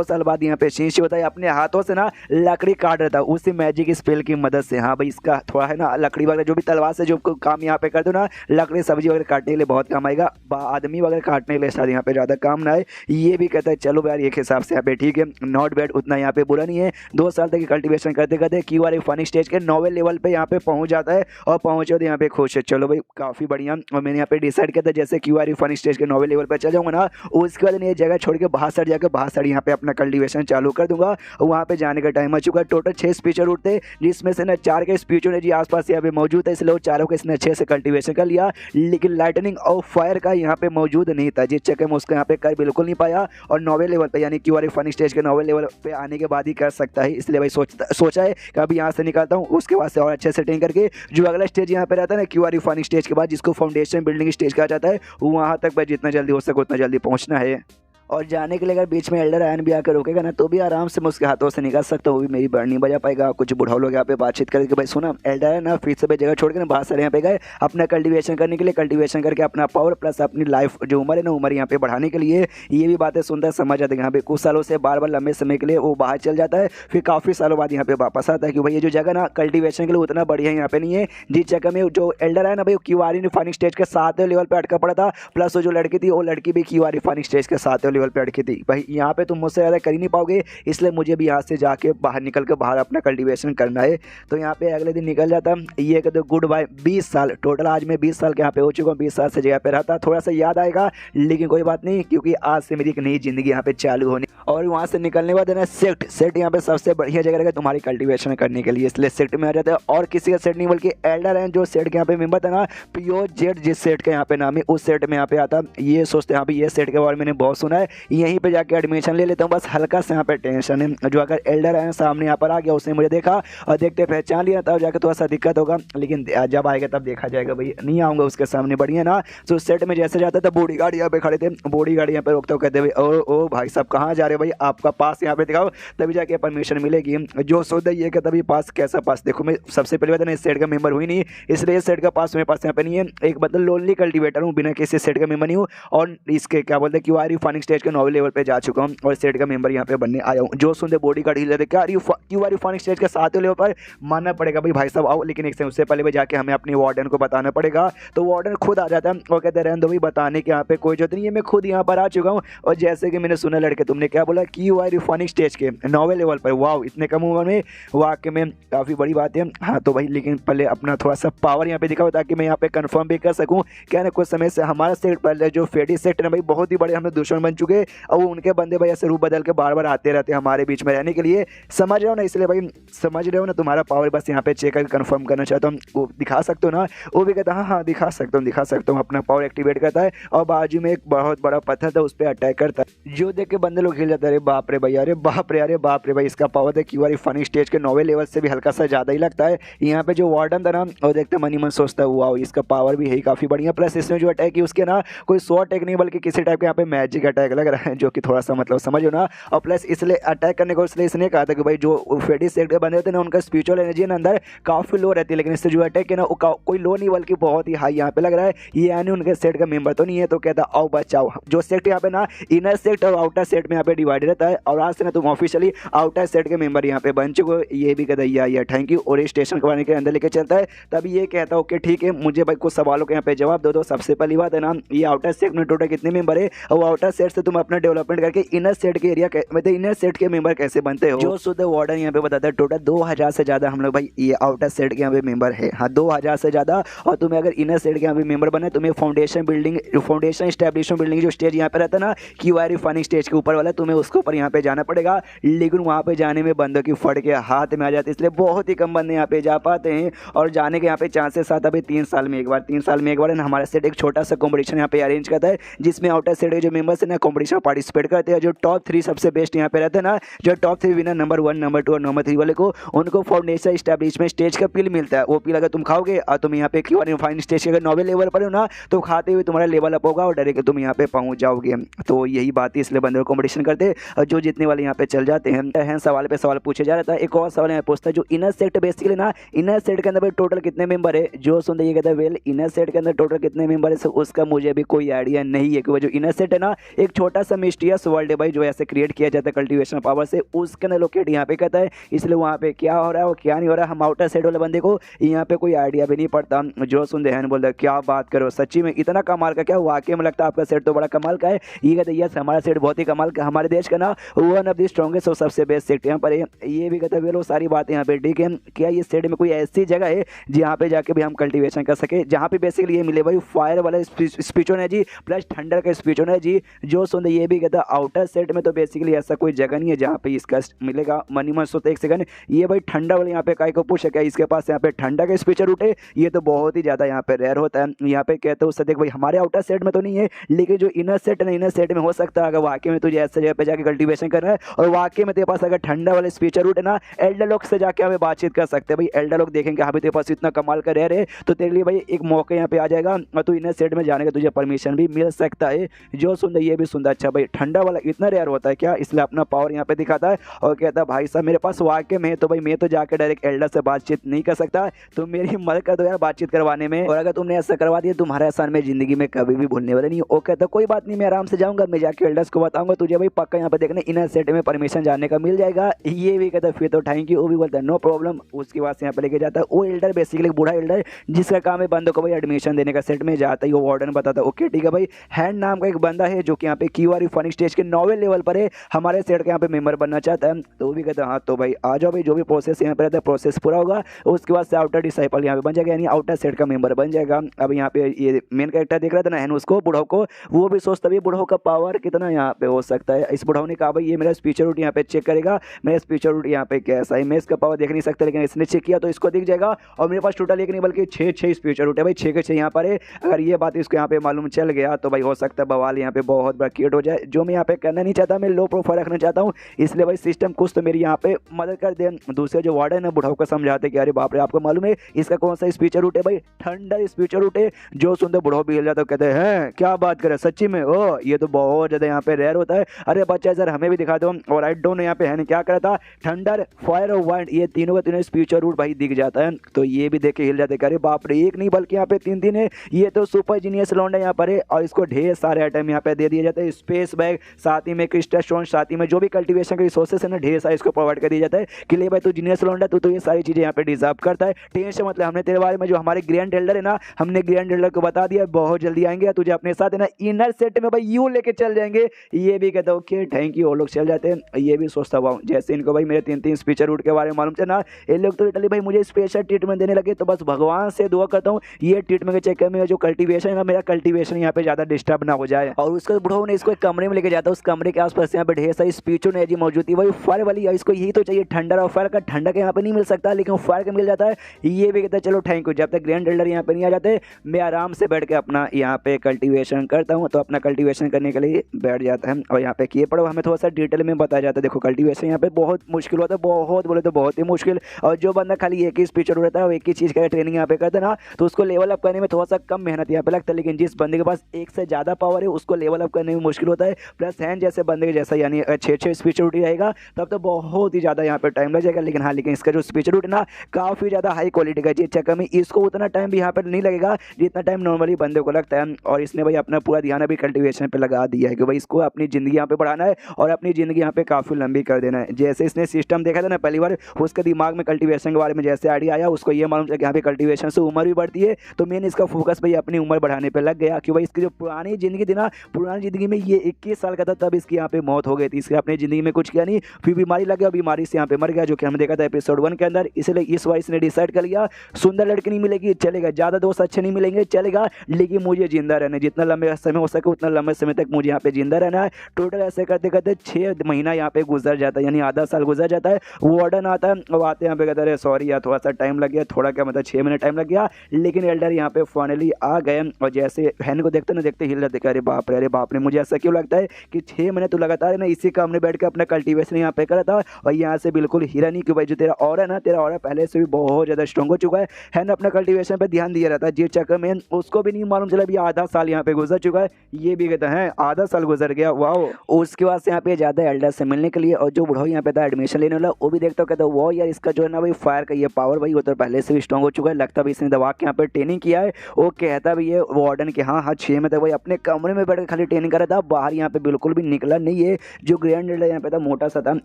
साल बाद यहाँ पे शीशी होता है अपने हाथों से ना लकड़ी काट रहा था उसी मैजिक स्पेल की मदद से। हाँ भाई इसका थोड़ा है ना लकड़ी वगैरह जो भी तलवार से जो काम यहाँ पे कर दो ना, लकड़ी सब्जी वगैरह काटने के लिए बहुत काम आएगा, आदमी वगैरह काटने के लिए शायद यहाँ पे ज़्यादा काम ना आए। ये भी कहता है चलो यार एक हिसाब से यहाँ पे ठीक है, नॉट बैड, उतना यहाँ पे बुरा नहीं है। 2 साल तक कल्टीवेशन करते करते क्यूआर फनी स्टेज के नोवेल लेवल पे यहाँ पे पहुँच जाता है, और पहुँचे तो यहाँ पे खुश है, चलो भाई काफ़ी बढ़िया। और मैंने यहाँ पे डिसाइड किया था जैसे क्यूआर फनी स्टेज के नोवेल लेवल पर चल जाऊँगा ना, उसके बाद ये जगह छोड़ के बाहर जाकर बाहर यहाँ पे अपना कल्टीवेशन चालू कर दूंगा। वहाँ पे जाने का टाइम आ चुका है। टोटल 6 स्पीचर उठते जिसमें से ना 4 के स्पीचर ने जी आसपास यहाँ पे मौजूद है, इसलिए वो चारों के इसने अच्छे से कल्टीवेशन कर लिया, लेकिन लाइटनिंग और फायर का यहाँ पे मौजूद नहीं था, जिस चक्कर में उसको यहाँ पे कर बिल्कुल नहीं पाया। और नोवेल लेवल पे यानी क्यूआर फनी स्टेज के नोवेल लेवल पे आने के बाद ही कर सकता है, इसलिए भाई सोचा है कि अभी यहाँ से निकलता हूँ, उसके बाद से और अच्छे सेटिंग करके जो अगला स्टेज यहाँ पे रहता है ना क्यूआर फनी स्टेज के बाद जिसको फाउंडेशन बिल्डिंग स्टेज कहा जाता है, वहाँ तक भाई जितना जल्दी हो सके उतना जल्दी पहुँचना है। और जाने के लिए अगर बीच में एल्डर आयन भी आकर रोकेगा ना तो भी आराम से मैं उसके हाथों से निकाल सकता हूँ, वो भी मेरी बैंड नहीं बजा पाएगा। कुछ बुढ़ाऊ लोग यहाँ पे बातचीत करके भाई सुना एल्डर है ना फिर से जगह छोड़ के ना बाहर सारे यहाँ पे गए अपना कल्टीवेशन करने के लिए, कल्टीवेशन करके अपना पावर प्लस अपनी लाइफ जो उम्र है ना उम्र यहाँ पे बढ़ाने के लिए। ये भी बातें सुनता है समझ आते हैं यहाँ पे कुछ सालों से बार बार लंबे समय के लिए वो बाहर चल जाता है, फिर काफ़ी सालों बाद यहाँ पे वापस आता है कि भाई ये जो जगह ना कल्टीवेशन के लिए उतना बढ़िया यहाँ पे नहीं है। जिस जगह में जो एल्डर है ना भाई क्यूआर रिफाइनिंग स्टेज के 7वें लेवल पे अटका पड़ा था, प्लस वो जो लड़की थी वो लड़की भी क्यूआर रिफाइनिंग स्टेज के 7वें लेवल पे अटकी थी। भाई यहाँ पे तुम मुझसे ज़्यादा कर ही नहीं पाओगे, इसलिए मुझे भी यहाँ से जाके बाहर निकल के बाहर अपना कल्टीवेशन करना है। तो यहाँ पे अगले दिन निकल जाता, ये कहते गुड बाय 20 साल टोटल। आज मैं 20 साल के यहाँ पे हो चुका हूँ, 20 साल से जगह पे रहता, थोड़ा सा याद आएगा लेकिन कोई बात नहीं क्योंकि आज से मेरी एक नई जिंदगी यहाँ पे चालू होनी। और वहाँ से निकलने के बाद है ना सेट यहाँ पे सबसे बढ़िया जगह रहेगा तुम्हारी कल्टीवेशन करने के लिए, इसलिए सेट में आ जाता है। और किसी का सेट नहीं बल्कि एल्डर है जो सेट के यहाँ पे मेंबर था ना प्योर जेट, जिस सेट के यहाँ पे नाम है उस सेट में यहाँ पे आता। ये सोचते हैं यहाँ पे ये सेट के बारे में मैंने बहुत सुना है, यहीं पे जाके एडमिशन ले लेता हूँ, बस हल्का से यहाँ पे टेंशन है। जो अगर एल्डर है सामने यहाँ पर आ गया उसने मुझे देखा और देखते पहचान लिया तब जाकर थोड़ा सा दिक्कत होगा, लेकिन जब आएगा तब देखा जाएगा। भाई नहीं आऊँगा उसके सामने बढ़िया ना। तो सेट में जैसे जाता था बॉडी गार्ड यहाँ पे खड़े थे, बॉडी गार्ड यहाँ पे रोकते हो कहते भाई ओ भाई साहब कहाँ जा रहे हो भाई, आपका पास यहाँ पे दिखाओ तभी जाके परमिशन मिलेगी। जो सोचता ये कि तभी पास कैसा पास, देखो मैं सबसे पहले बता इस सेट का मेंबर हुई नहीं, इसलिए इस सेट का पास मेरे पास यहाँ पे नहीं है। एक मतलब लोनली कल्टीवेटर हूँ, बिना किसी सेट का मेंबर नहीं हूँ और इसके क्या बोलते हैं क्यूआर रिफाइनिंग स्टेज के 9वें लेवल पे जा चुका हूँ और सेट का मेंबर यहाँ पे बनने आया हूँ। जो सुनते बॉडी गार्ड हिल जाते क्या क्यूआर रिफाइनिंग स्टेज के 7वें लेवल पर मानना पड़ेगा भाई साहब आओ, लेकिन एक उससे पहले जाके हमें अपनी वार्डन को बताना पड़ेगा। तो वार्डन खुद आ जाता है और कहते रहने दो भाई बताने के यहाँ पे कोई जरूरत नहीं है, मैं खुद यहाँ पर आ चुका हूँ। और जैसे कि मैंने सुना लड़के तुमने क्या बोला क्यूआर रिफाइनिंग स्टेज के 9वें लेवल पर, वाह इतने कम उम्र में वाकई में काफ़ी बड़ी बात है। हाँ तो भाई लेकिन पहले अपना थोड़ा सा पावर यहाँ पे दिखाओ ताकि मैं यहाँ पे कंफर्म भी कर सकूँ। क्या ना कुछ समय से हमारा सेट पहले जो फेडी सेट है भाई बहुत ही बड़े हमें दुश्मन बन चुके और वो उनके बंदे भाई ऐसे रूप बदल के बार बार आते रहते हैं हमारे बीच में रहने के लिए, समझ रहे हो ना। इसलिए भाई समझ रहे हो ना तुम्हारा पावर बस यहाँ पे चेक करके कंफर्म करना चाहता हूँ। वो दिखा सकते हो ना, वो भी कहता हाँ दिखा सकता हूँ अपना पावर एक्टिवेट करता है और बाजू में एक बहुत बड़ा पत्थर था उस पर अटैक करता है। जो देख के बंदे लोग हिल जाते अरे बाप रे भाई, अरे बाप रे भाई इसका पावर है क्यूआर फनी स्टेज के 9वें लेवल से भी हल्का सा ज़्यादा ही लगता है। यहाँ पे जो वार्डन था ना और देखते मनी मन सोचता है वाओ इसका पावर भी है काफ़ी बढ़िया, प्लस इसमें जो अटैक है उसके ना कोई 100 अटैक नहीं बल्कि किसी टाइप के यहाँ पे मैजिक अटैक लग रहा है, जो कि थोड़ा सा मतलब समझो ना। और प्लस इसलिए अटैक करने को इसलिए इसने कहा था कि भाई जो फेडी सेट के बंदे होते हैं ना उनका स्पिरिचुअल एनर्जी ना अंदर काफ़ी लो रहती है, लेकिन इससे जो अटैक है ना वो कोई लो नहीं बल्कि बहुत ही हाई यहाँ पे लग रहा है। ये यानी उनके सेट का मेंबर तो नहीं है। तो कहता आओ बचाओ, जो सेट यहाँ पे ना इनर सेट और आउटर सेट में यहाँ पे डिवाइड रहता है और आज से ना तुम ऑफिशियली आउटर सेट के मेंबर यहाँ पे बन चुके हो। ये भी कहता है थैंक यू और स्टेशन को आने के अंदर लेके चलता है। तब ये कहता है ओके ठीक है मुझे भाई कुछ सवालों के यहाँ पे जवाब दो। सबसे पहली बात है ना ये आउटर सेट में टोटल कितने मेंबर है और आउटर सेट से तुम अपना डेवलपमेंट करके इनर सेट के एरिया मतलब इनर सेट के मेंबर कैसे बनते हो। जो शुद्ध वार्डन यहाँ पे बताता है टोटल 2000 से ज़्यादा हम लोग भाई ये आउटर सेट के यहाँ पे मेंबर है। हाँ 2000 से ज़्यादा। और तुम्हें अगर इनर सेट के यहाँ पे मेंबर बने तुम्हें फाउंडेशन एस्टेब्लिशमेंट बिल्डिंग जो स्टेज यहाँ पे रहता है ना क्यूआर रिफाइनिंग स्टेज के ऊपर वाला, तुम्हें उसके ऊपर यहाँ पे जाना पड़ेगा, लेकिन वहाँ पे जाने में बंदों की फट के हाथ में आ जाती है, इसलिए बहुत ही कम बंदे यहाँ पे जा पाते हैं। और जाने के यहाँ पे चांसेस आता है 3 साल में एक बार हमारा सेट एक छोटा सा कॉम्पिटिशन यहाँ पे अरेंज करता है जिसमें आउटर सेट के जो मेंबर्स है ना कॉम्पिटिशन पार्टिसिपेट करते हैं। जो टॉप 3 सबसे बेस्ट यहाँ पे रहते हैं ना, जो टॉप 3 विनर नंबर 1 नंबर 2 और नंबर 3 वाले को उनको फाउंडेशन एस्टेब्लिशमेंट स्टेज का पिल मिलता है। वो पिल अगर तुम खाओगे और तुम यहाँ पे क्यूआर रिफाइनिंग स्टेज के अगर 9वें लेवल पर हो ना तो खाते हुए तुम्हारा लेवल अप होगा और डायरेक्ट तुम यहाँ पे पहुँच जाओगे। तो यही बात है इसलिए बंदे कॉम्पिटिशन करते हैं और जो जीतने वाले यहाँ पे चल जाते हैं। सवाल पे सवाल पूछे जा रहा था। एक और सवाल यहाँ पूछता है जो इनर सेट बेसिकली ना इनर सेट के अंदर टोटल कितने मेंबर है। जो सुनते ये कहता है वेल इनर सेट के अंदर टोटल कितने मेंबर है उसका मुझे भी कोई आइडिया नहीं है, क्योंकि जो इनर सेट है ना एक छोटा सा मिस्टीरियस वर्ल्ड है भाई जो ऐसे क्रिएट किया जाता है कल्टीवेशन पावर से, उसके अंदर लोकेट यहाँ पे कहता है, इसलिए वहाँ पे क्या हो रहा है और क्या नहीं हो रहा है हम आउटर सेट वाले बंदे को यहाँ पे कोई आइडिया भी नहीं पड़ता। जो सुनते हैं बोलते क्या बात करो सच्ची में इतना कमाल का क्या वाकई में लगता है आपका सेट तो बड़ा कमाल का है। ये कहते यस हमारा सेट बहुत ही कमाल का, हमारे देश का ना वन ऑफ द स्ट्रॉन्गेस्ट और सबसे बेस्ट सेट यहाँ पर है। ये भी कहते हैं सारी बातें यहाँ पे ठीक है। क्या ये सेट में कोई ऐसी जगह है जहाँ पे जाके भी हम कल्टीवेशन कर सके जहाँ पे बेसिकली ये मिले भाई फायर वाला स्पीचो एनर्जी प्लस ठंडर का स्पीचो एनर्जी। जो सुनते ये भी कहता है आउटर सेट में तो बेसिकली ऐसा कोई जगह नहीं है जहाँ पे इसका मिलेगा। मनी मन सोचते एक सेकंड ये भाई ठंडा वाले यहाँ पे काय को पूछे क्या इसके पास यहाँ पे ठंडा का स्पीचर उठे, ये तो बहुत ही ज़्यादा यहाँ पे रेयर होता है। यहाँ पे कहते हो उससे देख भाई हमारे आउटर सेट में तो नहीं है लेकिन जो इनर सेट है ना इनर सेट में हो सकता है अगर वाकई में तुझे ऐसे जगह पे जाके कल्टीवेशन करना है और वाकई में तेरे पास अगर ठंडा वाले स्पीचर उठे ना एल्डर लोग से जाके हमें बातचीत कर सकते हैं भाई। एल्डर लोग देखेंगे हाँ भाई तेरे पास इतना कमाल का रह रहे तो तेरे लिए भाई एक मौका यहाँ पे आ जाएगा और तू इनर सेट में जाने का तुझे परमिशन भी मिल सकता है। जो सुन ये भी सुंदर। अच्छा भाई ठंडा वाला इतना रेयर होता है क्या, इसलिए अपना पावर यहाँ पे दिखाता है और कहता है भाई साहब मेरे पास वाकई में, तो भाई मैं तो जाकर डायरेक्ट एल्डर से बातचीत नहीं कर सकता, तो मेरी मदद कर दो यार बातचीत करवाने में, और अगर तुमने ऐसा करवा दिया तुम्हारा एहसान मैं जिंदगी में कभी भी भूलने वाला नहीं। वो कहता कोई बात नहीं, मैं आराम से जाऊंगा, मैं जाके एल्डर्स को बताऊंगा तुझे भाई पक्का यहाँ पे देखने इनर सेट में परमिशन जाने का मिल जाएगा। ये भी कहता फिर तो थैंक यू, वो भी बोलता है नो प्रॉब्लम। उसके बाद यहाँ पे लेके जाता है वो एल्डर, बेसिकली बूढ़ा एल्डर जिसका काम है बंदों को भाई एडमिशन देने का। सेट में जाता है वो वार्डन बताता है ओके ठीक है भाई, हैंड नाम का एक बंदा है जो कि यहाँ पे क्यूआर फनी स्टेज के 9वें लेवल पर है, हमारे सेट के यहाँ पे मेंबर बनना चाहता है। तो वो भी कहता है हाँ तो भाई आ जाओ भाई, जो भी प्रोसेस यहाँ पे रहता है प्रोसेस पूरा होगा, उसके बाद से आउटर डिसाइपल यहाँ पे बन जाएगा, यानी आउटर सेट का मेंबर बन जाएगा। अब यहाँ पे ये मेन कैरेक्टर देख रहा था ना हैन, उसको बुढ़ाओ को, वो भी सोचता है बुढ़ाओ का पावर कितना यहाँ पे हो सकता है। इस बुढ़ाओ ने कहा भाई ये मेरा स्पीचर रूट यहाँ पे चेक करेगा, मेरा स्पीचर रूट यहाँ पे कैसा है, मैं इसका पावर देख नहीं सकता, लेकिन इसने चेक किया तो इसको दिख जाएगा। और मेरे पास टोटल एक नहीं बल्कि 6 स्पीचर रूट है भाई, 6 के 6 यहाँ पर है। अगर ये बात इसको यहाँ पे मालूम चल गया तो भाई हो सकता है बवाल यहाँ पे बहुत बड़ा क्रिएट हो जाए, जो मैं यहाँ पे करना नहीं चाहता, मैं लो प्रोफाइल रखना चाहता हूँ। इसलिए भाई सिस्टम कुछ तो मेरी यहाँ पे मदद कर दे। दूसरे जो वार्डन है बुढ़ाओ को समझाते कि अरे बाप रे आपको मालूम है इसका कौन सा स्पीचर रूट है भाई, ठंडा स्पीचर रूट है। जो सुनते बुढ़ाओ भी हिल जाता है, कहते हैं क्या बात करे सच्ची में, ओ ये तो बहुत ज्यादा यहाँ पे रेयर होता है, अरे बच्चा सर हमें भी दिखा दो। और आई डोंट नो यहाँ पे है क्या करा था, थंडर फायर और वाइंड, ये तीनों का तीनों स्पीचर रूट भाई दिख जाता है। तो ये भी देख के हिल जाते, अरे बाप रे एक नहीं बल्कि यहाँ पे 3 है, ये तो सुपर जीनियस लौंडा यहाँ पर है। और इसको ढेर सारे आइटम यहाँ पे दे दिए जाते हैं, स्पेस बैग, साथ ही में क्रिस्टल स्टोन, साथ ही में जो भी कल्टीवेशन के रिसोर्सेस है ना ढेर सारे इसको प्रोवाइड कर दिया जाता है कि ले भाई तू जीनियस लौंडा, तू तो ये सारी चीजें यहाँ पे डिजर्व करता है। टेंशन मतलब हमने तेरे बारे में जो हमारे ग्रैंड एल्डर है ना, हमने ग्रैंड एल्डर को बता दिया बहुत जल्दी आएंगे तुझे अपने साथ है ना इनर सेट में भाई यू लेके चल जाएंगे। ये भी कहता ओके थैंक यू, वो लोग चल जाते हैं। ये भी सोचता हुआ जैसे इनको भाई मेरे 3 स्पीचर रूट के बारे में मालूम चला, ये लोग तो लिटरली भाई मुझे स्पेशल ट्रीटमेंट देने लगे। तो बस भगवान से दुआ करता हूँ ये ट्रीटमेंट के चक्कर में जो कल्टीवेशन है ना, मेरा कल्टीवेशन यहाँ पे ज्यादा डिस्टर्ब ना हो जाए। और उसके बुढ़ाओ ने इसको एक कमरे में लेके जाता है, उस कमरे के आसपास यहाँ पे ढेर सारी स्पीचर एनर्जी मौजूद थी भाई, फायर वाली। इसको यही तो चाहिए ठंडा, और फायर का ठंडा के यहाँ पे नहीं मिल सकता, लेकिन फायर का मिल जाता है। ये भी कहता है चलो थैंक यू, जब तक ग्रैंड एल्डर यहाँ पे नहीं आ जाते मैं आराम से बैठ के अपना यहाँ पे कल्टीवेशन करता हूँ। तो अपना कल्टीवेशन करने के लिए बैठ जाता है और यहाँ पे किए पढ़ो हमें थोड़ा सा डिटेल में बताया जाता है। देखो कल्टीवेशन यहाँ पे बहुत मुश्किल होता है, बहुत बोले तो बहुत ही मुश्किल। और जो बंदा खाली एक ही स्पीचर रहता है, एक ही चीज़ का ट्रेनिंग यहाँ पे करता है ना, तो उसको लेवल अप करने में थोड़ा सा कम मेहनत यहाँ पे लगता है। लेकिन जिस बंदे के पास एक से ज़्यादा पावर है उसको लेवल अप करने में मुश्किल होता है। प्लस हैंड जैसे बंदे के जैसा यानी 6 स्पीचर रूट रहेगा तब तो बहुत ही ज़्यादा यहाँ पे टाइम लग जाएगा। लेकिन हाँ लेकिन इसका जो स्पीचर रूट है ना काफ़ी ज़्यादा हाई क्वालिटी का, जिस चक्कर में इसको उतना टाइम भी यहाँ पर नहीं लगेगा जितना टाइम नॉर्मली बंदे को लगता है। और इसने भाई अपना पूरा ध्यान अभी कल्टीवेशन पे लगा दिया है कि भाई इसको अपनी ज़िंदगी यहाँ पे बढ़ाना है और अपनी ज़िंदगी यहाँ पे काफ़ी लंबी कर देना है। जैसे इसने सिस्टम देखा था ना पहली बार, उसके दिमाग में कल्टीवेशन के बारे में जैसे आइडिया आया, उसको ये मालूम चला कि यहाँ पे कल्टीवेशन से उम्र भी बढ़ती है। तो मेन इसका फोकस भाई अपनी उम्र बढ़ाने पर लग गया कि भाई इसकी जो पुरानी ज़िंदगी थी ना, पुरानी ज़िंदगी में ये 21 साल का था तब इसकी यहाँ पे मौत हो गई थी। इसके अपनी ज़िंदगी में कुछ किया नहीं, फिर बीमारी लग गया, बीमारी से यहाँ पे मर गया, जो कि हमने देखा था एपिसोड 1 के अंदर। इसलिए इस बार इसने डिसाइड कर लिया सुंदर लड़की नहीं मिलेगी चलेगा, ज़्यादा दोस्त अच्छे नहीं मिलेंगे चलेगा, लेकिन मुझे जिंदा रहना है, जितना लंबे समय हो सके उतना लंबे समय तक मुझे यहाँ पे जिंदा रहना है। टोटल ऐसे करते करते 6 महीना यहाँ पे गुजर जाता है, यानी आधा साल गुजर जाता है। वार्डन आता है और आते यहाँ पे कहता है सॉरी यार थोड़ा सा टाइम लग गया, थोड़ा क्या मतलब 6 महीने टाइम लग गया, लेकिन एल्डर यहाँ पे फाइनली आ गए। और जैसे हैन को देखते ना देखते हिल जाते, अरे बाप रे मुझे ऐसा क्यों लगता है कि 6 महीने तो लगातार ना इसी काम में बैठ के अपना कल्टीवेशन यहाँ पे करा था और यहाँ से बिल्कुल हीरा नहीं कि भाई जो तेरा और है ना, तेरा और पहले से भी बहुत ज़्यादा स्ट्रॉन्ग हो चुका है। हैन अपना कल्टीवेशन पे ध्यान दिया रहता है, जिस चक्कर में उसको भी नहीं मालूम चला अभी आधा साल यहाँ पे गुजर चुका है। ये भी कहता है आधा साल गुजर गया, वाह। उसके बाद से यहाँ पे जाता है एल्डर से मिलने के लिए, और जो बुढ़ाओ यहाँ पे था एडमिशन लेने वाला वो भी देखता है, कहता है वो यार इसका जो है ना भाई फायर का ये पावर भाई वो तो पहले से भी स्ट्रॉन्ग हो चुका है, लगता है इसने दवा के यहाँ पे ट्रेनिंग किया है। वो कहता भी ये वार्डन के हाँ 6 में तक भाई अपने कमरे में बैठ के खाली ट्रेनिंग कर रहा था, बाहर यहाँ पे बिल्कुल भी निकला नहीं है। जो ग्रैंड एल्डर यहाँ पे था मोटा सा था,